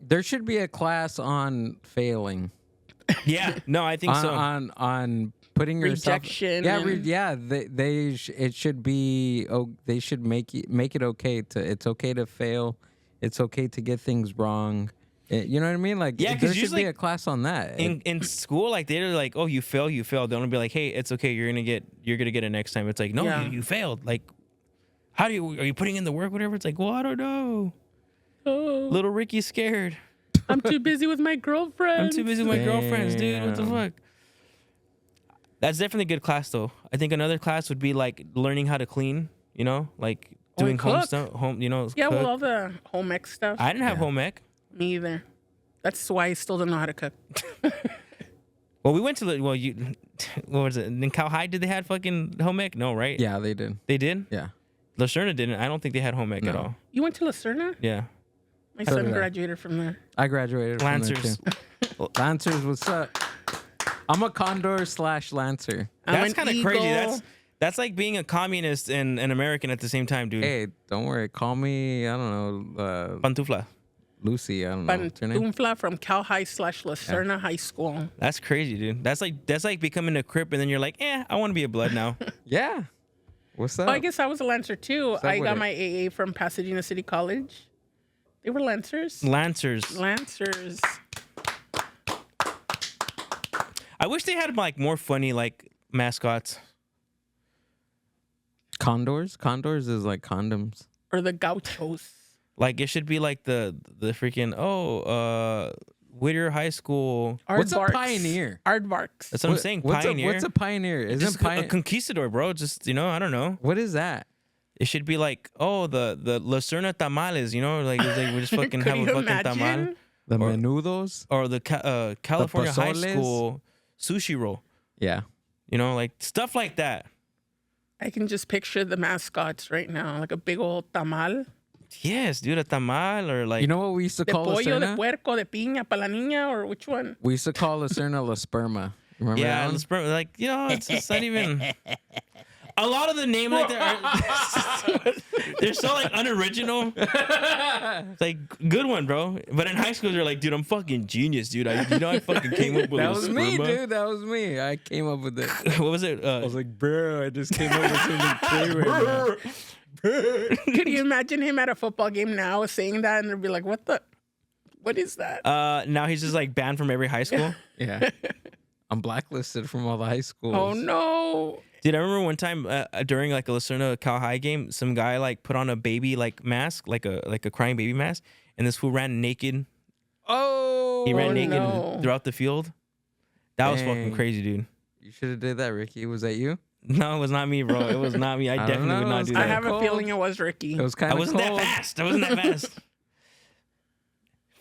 Speaker 3: There should be a class on
Speaker 1: Yeah, no, I think so.
Speaker 3: on putting yourself
Speaker 2: Rejection.
Speaker 3: It should be. Oh, they should make it okay to. It's okay to fail. It's okay to get things wrong. You know what I mean? Like,
Speaker 1: Yeah, 'cause
Speaker 3: there should
Speaker 1: usually
Speaker 3: be a class on that.
Speaker 1: In school, like they're like, "Oh, you fail." They don't be like, "Hey, it's okay. You're gonna get it next time." It's like, "No,
Speaker 2: Yeah.
Speaker 1: you failed." Like, are you putting in the work? Whatever. It's like, well, I don't know.
Speaker 2: Oh,
Speaker 1: Little Ricky's scared.
Speaker 2: I'm too busy with my girlfriend.
Speaker 1: I'm too busy with my girlfriends, dude. What the
Speaker 3: Damn.
Speaker 1: fuck? That's definitely a good class, though. I think another class would be like learning how to clean. Like doing home
Speaker 2: cook.
Speaker 1: stuff.
Speaker 2: Yeah,
Speaker 1: cook.
Speaker 2: well, all the home ec stuff.
Speaker 1: I didn't have home ec.
Speaker 2: Me either. That's why I still don't know how to cook.
Speaker 1: Well, we went to what was it? In Cal High, did they have fucking home ec? No, right?
Speaker 3: Yeah, they did.
Speaker 1: They did?
Speaker 3: Yeah.
Speaker 1: Lacerna didn't. I don't think they had home ec at
Speaker 3: No.
Speaker 1: all.
Speaker 2: You went to Lacerna?
Speaker 1: Yeah.
Speaker 2: My
Speaker 3: So
Speaker 2: son
Speaker 3: did I.
Speaker 2: graduated from there.
Speaker 3: I graduated from there,
Speaker 1: Lancers.
Speaker 3: too. Lancers, what's up? I'm a Condor/Lancer.
Speaker 2: I'm
Speaker 1: That's
Speaker 2: an
Speaker 1: kind of crazy.
Speaker 2: eagle.
Speaker 1: That's like being a communist and an American at the same time, dude.
Speaker 3: Hey, don't worry. Call me, I don't know,
Speaker 1: Pantufla.
Speaker 3: Lucy. I don't know. What's your name?
Speaker 2: Pantumfla from Cal High/Lacerna High School.
Speaker 1: That's crazy, dude. That's like becoming a Crip, and then you're like, I want to be a Blood now.
Speaker 3: Yeah. What's up?
Speaker 2: Oh, I guess I was a Lancer too.
Speaker 3: up
Speaker 2: I
Speaker 3: with
Speaker 2: got
Speaker 3: it?
Speaker 2: my AA from Pasadena City College. They were Lancers.
Speaker 1: Lancers.
Speaker 2: Lancers.
Speaker 1: I wish they had like more funny like mascots.
Speaker 3: Condors? Condors is like condoms.
Speaker 2: Or the Gauchos.
Speaker 1: Like it should be like the freaking Whittier High School.
Speaker 3: What's a
Speaker 2: Aardvarks.
Speaker 3: pioneer?
Speaker 2: Aardvarks.
Speaker 1: That's what I'm saying.
Speaker 3: What's
Speaker 1: Pioneer.
Speaker 3: what's a pioneer?
Speaker 1: Just
Speaker 3: Isn't
Speaker 1: a
Speaker 3: pioneer?
Speaker 1: conquistador, bro. Just I don't know.
Speaker 3: What is that?
Speaker 1: It should be like the Lacerna tamales. Like we just fucking
Speaker 2: Could
Speaker 1: have a
Speaker 2: you
Speaker 1: fucking tamal.
Speaker 2: imagine?
Speaker 3: The
Speaker 1: Or-
Speaker 3: menudos?
Speaker 1: Or the California High
Speaker 3: pozoles?
Speaker 1: School sushi roll.
Speaker 3: Yeah.
Speaker 1: Like stuff like that.
Speaker 2: I can just picture the mascots right now, like a big old tamal.
Speaker 1: Yes, dude, a tamal or like.
Speaker 3: You know what we used to
Speaker 2: De
Speaker 3: call
Speaker 2: pollo, de
Speaker 3: Lucerna?
Speaker 2: puerco, de piña, para la niña, or which one?
Speaker 3: We used to call Lucerna La Sperma. Remember that
Speaker 1: Yeah,
Speaker 3: one?
Speaker 1: the sperm, like, you know, it's just not even. A lot of the name like they're so like unoriginal. It's like good one, bro. But in high school, they're like, dude, I'm fucking genius, dude. I fucking came up with
Speaker 3: That
Speaker 1: a
Speaker 3: was me,
Speaker 1: sperma.
Speaker 3: dude. That was me. I came up with it.
Speaker 1: What was it?
Speaker 3: I was like, bro, I just came up with something clear right now.
Speaker 2: Could you imagine him at a football game now saying that, and they'd be like, what is that?
Speaker 1: Now he's just like banned from every high school.
Speaker 3: Yeah. I'm blacklisted from all the high schools.
Speaker 2: Oh no.
Speaker 1: Dude, I remember one time during like a Lucerna Cal High game, some guy like put on a baby like mask, like a crying baby mask, and this fool ran naked.
Speaker 3: Oh.
Speaker 1: He ran naked
Speaker 2: no.
Speaker 1: throughout the field. That was fucking
Speaker 3: Dang.
Speaker 1: crazy, dude.
Speaker 3: You should have did that, Ricky. Was that you?
Speaker 1: No, it was not me, bro. It was not me. I
Speaker 3: don't
Speaker 1: definitely
Speaker 3: know.
Speaker 1: would
Speaker 3: It
Speaker 1: not
Speaker 3: was
Speaker 1: do
Speaker 2: I
Speaker 1: that.
Speaker 2: have a
Speaker 3: cold.
Speaker 2: feeling it was Ricky.
Speaker 3: It was kind
Speaker 1: I
Speaker 3: of
Speaker 1: wasn't
Speaker 3: cold.
Speaker 1: that fast. I wasn't that fast.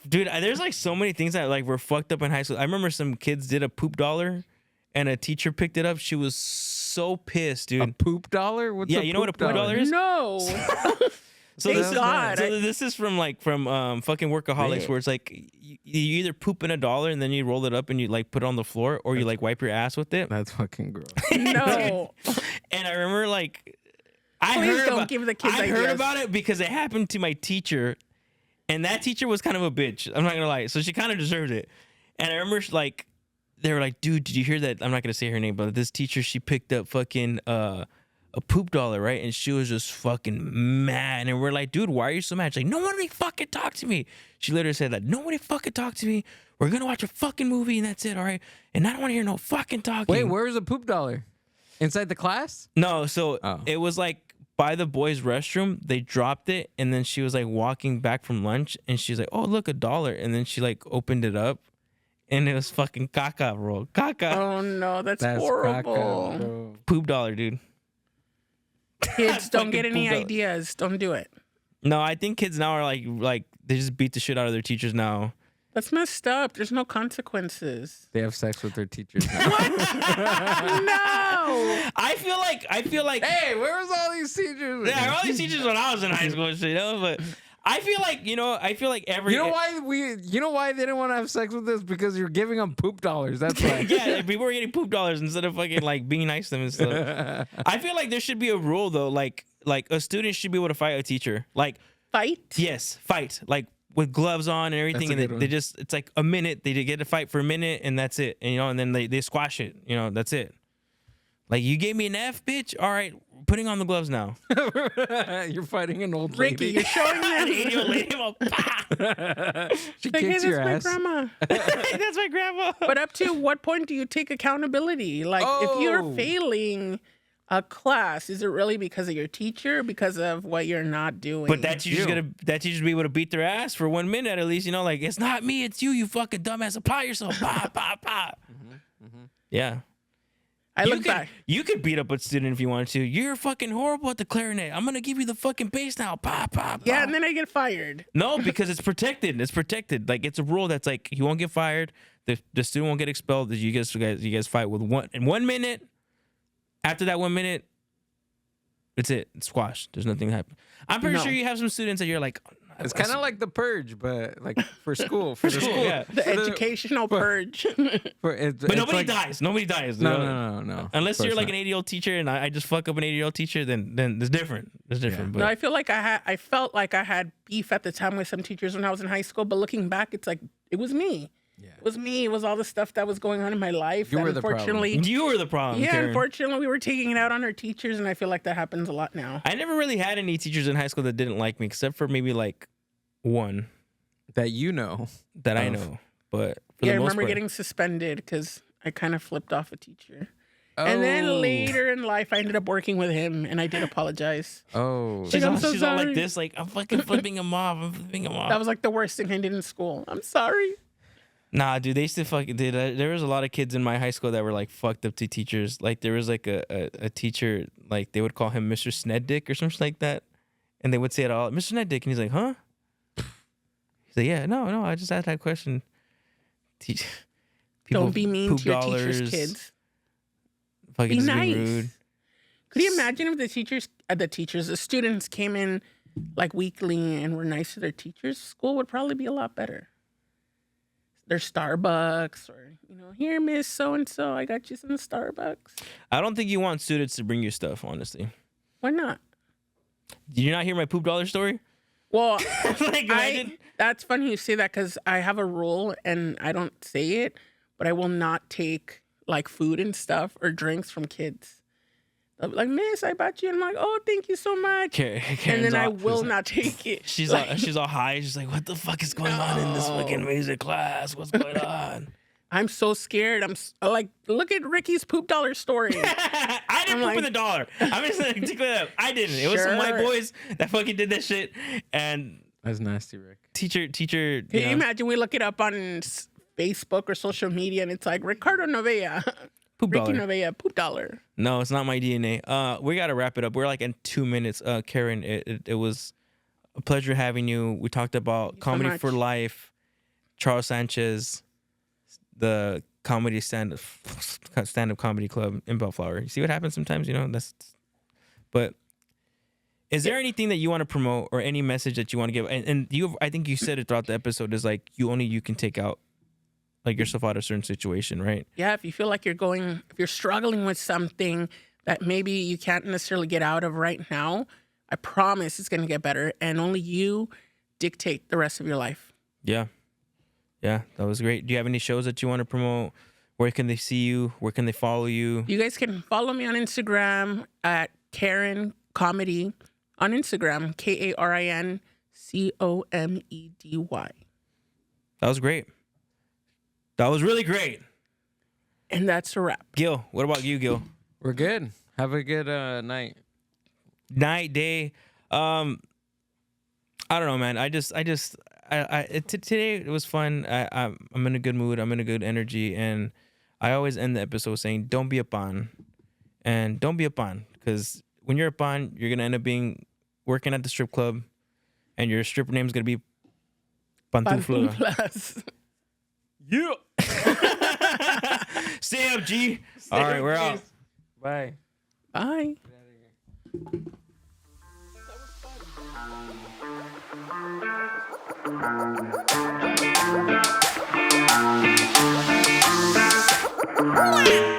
Speaker 1: Dude, there's like so many things that like were fucked up in high school. I remember some kids did a poop dollar and a teacher picked it up. She was so pissed, dude.
Speaker 3: A poop dollar? What's
Speaker 1: Yeah,
Speaker 3: a
Speaker 1: you know what a poop dollar is?
Speaker 2: No.
Speaker 1: So
Speaker 2: Thank
Speaker 1: this is,
Speaker 2: God.
Speaker 1: so this is from fucking Workaholics,
Speaker 3: Yeah.
Speaker 1: where it's like you either poop in a dollar and then you roll it up and you like put it on the floor, or you like wipe your ass with it.
Speaker 3: That's fucking gross.
Speaker 2: No.
Speaker 1: And I remember like
Speaker 2: Please don't give the kids
Speaker 1: I heard
Speaker 2: ideas.
Speaker 1: about it because it happened to my teacher, and that teacher was kind of a bitch. I'm not gonna lie, so she kind of deserved it. And I remember like they were like, dude, did you hear that? I'm not gonna say her name, but this teacher, she picked up fucking a poop dollar, right? And she was just fucking mad. And we're like, dude, why are you so mad? She's like, nobody fucking talk to me. She literally said that, nobody fucking talk to me. We're gonna watch a fucking movie and that's it, all right? And I don't want to hear no fucking talking.
Speaker 3: Wait, where was the poop dollar? Inside the class?
Speaker 1: No, so
Speaker 3: Oh.
Speaker 1: it was like by the boys' restroom. They dropped it, and then she was like walking back from lunch, and she's like, "Oh, look, $1." And then she like opened it up, and it was fucking caca, bro. Caca,
Speaker 2: Oh no, that's
Speaker 3: That's
Speaker 2: horrible.
Speaker 3: caca, bro.
Speaker 1: poop dollar, dude.
Speaker 2: Kids, don't get
Speaker 1: Fucking
Speaker 2: any
Speaker 1: poop dollar.
Speaker 2: ideas. Don't do it.
Speaker 1: No, I think kids now are like they just beat the shit out of their teachers now.
Speaker 2: That's messed up. There's no consequences.
Speaker 3: They have sex with their teachers. now.
Speaker 2: No.
Speaker 1: I feel like
Speaker 3: Hey, where was all these teachers?
Speaker 1: yeah, all these teachers when I was in high school and shit, you know, but I feel like every
Speaker 3: You know why they didn't want to have sex with us? Because you're giving them poop dollars. That's why.
Speaker 1: yeah, people were getting poop dollars instead of fucking like being nice to them and stuff. I feel like there should be a rule though, like a student should be able to fight a teacher. Like,
Speaker 2: Fight?
Speaker 1: yes, fight. Like with gloves on and everything,
Speaker 3: That's a
Speaker 1: and
Speaker 3: good
Speaker 1: they
Speaker 3: one.
Speaker 1: just it's like a minute. They get to fight for a minute and that's it. And and then they squash it. That's it. Like, you gave me an F, bitch. All right, putting on the gloves now.
Speaker 3: You're fighting an old
Speaker 2: Ricky,
Speaker 3: lady.
Speaker 2: you're showing
Speaker 1: The
Speaker 2: me.
Speaker 1: idiot lady, well, pah.
Speaker 3: She
Speaker 2: Like, hey,
Speaker 3: kicks
Speaker 2: that's
Speaker 3: your
Speaker 2: my
Speaker 3: ass.
Speaker 2: grandma.
Speaker 1: That's my grandma.
Speaker 2: But up to what point do you take accountability? Like, if you're
Speaker 3: Oh.
Speaker 2: failing a class, is it really because of your teacher? Because of what you're not doing?
Speaker 1: But that teacher's be able to beat their ass for 1 minute at least. Like, it's not me, it's you, you fucking dumbass. Apply yourself. Pa, pa, pa. Yeah.
Speaker 2: I look back.
Speaker 1: You could beat up a student if you wanted to. You're fucking horrible at the clarinet. I'm gonna give you the fucking bass now. Pa, pa, pa.
Speaker 2: Yeah, and then I get fired.
Speaker 1: No, because it's protected. It's protected. Like, it's a rule that's like, you won't get fired. The student won't get expelled. You guys fight with in 1 minute. After that 1 minute, it's it. It's squashed. There's nothing that happen. I'm pretty
Speaker 2: No.
Speaker 1: sure you have some students that you're like,
Speaker 3: It's kind of like the purge, but like for school. For the
Speaker 1: school,
Speaker 3: school.
Speaker 1: yeah.
Speaker 2: The educational purge.
Speaker 1: but nobody dies. Nobody dies. you
Speaker 3: No,
Speaker 1: know?
Speaker 3: no.
Speaker 1: Unless
Speaker 3: Of
Speaker 1: you're
Speaker 3: course
Speaker 1: like
Speaker 3: not.
Speaker 1: an 80-year-old teacher and I just fuck up an 80-year-old teacher, then it's different. It's different.
Speaker 2: No,
Speaker 1: But
Speaker 2: I feel like I felt like I had beef at the time with some teachers when I was in high school. But looking back, it's like it was me.
Speaker 3: Yeah.
Speaker 2: It was me. It was all the stuff that was going on in my life.
Speaker 3: You
Speaker 2: that
Speaker 3: were the problem.
Speaker 2: unfortunately,
Speaker 1: you were the problem.
Speaker 2: yeah,
Speaker 1: Karin.
Speaker 2: unfortunately, we were taking it out on our teachers, and I feel like that happens a lot now.
Speaker 1: I never really had any teachers in high school that didn't like me, except for maybe like one
Speaker 3: That you know.
Speaker 1: that I
Speaker 3: Of.
Speaker 1: know. But for
Speaker 2: Yeah, I
Speaker 1: the most
Speaker 2: remember
Speaker 1: part,
Speaker 2: getting suspended because I kind of flipped off a teacher. And then later in life, I ended up working with him, and I did apologize.
Speaker 3: Oh.
Speaker 1: she's,
Speaker 2: Like, I'm
Speaker 1: all,
Speaker 2: so
Speaker 1: she's all like
Speaker 2: sorry.
Speaker 1: this, like, I'm fucking flipping him off. I'm flipping him off.
Speaker 2: That was like the worst thing I did in school. I'm sorry.
Speaker 1: Nah, dude, they used to fucking did. There was a lot of kids in my high school that were like fucked up to teachers. Like, there was like a teacher, like they would call him Mr. Sneddick or something like that, and they would say it all, Mr. Sneddick, and he's like, huh? He's like, yeah, no, I just asked that question. People
Speaker 2: Don't be mean
Speaker 1: poop
Speaker 2: to your
Speaker 1: dollars,
Speaker 2: teachers' kids.
Speaker 1: Fucking
Speaker 2: Be
Speaker 1: just being
Speaker 2: nice.
Speaker 1: rude.
Speaker 2: Could you imagine if the students came in like weekly and were nice to their teachers, school would probably be a lot better. Their Starbucks, or here, Miss So and So, I got you some Starbucks.
Speaker 1: I don't think you want students to bring you stuff, honestly.
Speaker 2: Why not?
Speaker 1: Did you not hear my poop dollar story?
Speaker 2: Well,
Speaker 1: Like, imagine.
Speaker 2: that's funny you say that, because I have a rule and I don't say it, but I will not take like food and stuff or drinks from kids. They'll be like, Miss, I bought you. And I'm like, oh, thank you so much. And then I will not take it.
Speaker 1: She's all high. She's like, what the fuck is going on in this fucking music class? What's going on?
Speaker 2: I'm so scared. Like, look at Ricky's poop dollar story.
Speaker 1: I didn't poop in the dollar. I'm just like, to clear that up. I didn't. It was some white boys that fucking did that shit. And
Speaker 3: That's nasty, Rick.
Speaker 1: teacher.
Speaker 2: Can you imagine we look it up on Facebook or social media and it's like Ricardo Novella,
Speaker 1: Poop
Speaker 2: Ricky
Speaker 1: dollar.
Speaker 2: Novella, poop dollar.
Speaker 1: No, it's not my DNA. We got to wrap it up. We're like in 2 minutes. Karin, it was a pleasure having you. We talked about comedy
Speaker 2: much.
Speaker 1: for life, Charles Sanchez, the comedy stand-up comedy club in Bellflower. You see what happens sometimes, but is there anything that you want to promote or any message that you want to give? And I think you said it throughout the episode, is like you can take out like yourself out of a certain situation, right?
Speaker 2: Yeah, if you feel like if you're struggling with something that maybe you can't necessarily get out of right now, I promise it's going to get better, and only you dictate the rest of your life.
Speaker 1: Yeah. Yeah, that was great. Do you have any shows that you want to promote? Where can they see you? Where can they follow you?
Speaker 2: You guys can follow me on Instagram at Karin Comedy on Instagram, KarinComedy.
Speaker 1: That was great. That was really great.
Speaker 2: And that's a wrap.
Speaker 1: Gil, what about you, Gil?
Speaker 3: We're good. Have a good night.
Speaker 1: Night, day. I don't know, man. Today it was fun. I'm in a good mood. I'm in a good energy, and I always end the episode saying, "Don't be a pan," and don't be a pan, because when you're a pan, you're gonna end up working at the strip club, and your stripper name's gonna be Pantufla.
Speaker 2: Pantuflas.
Speaker 1: Yeah. Stay up, G. All right, we're out.
Speaker 3: Bye.
Speaker 2: Bye.
Speaker 4: Wow.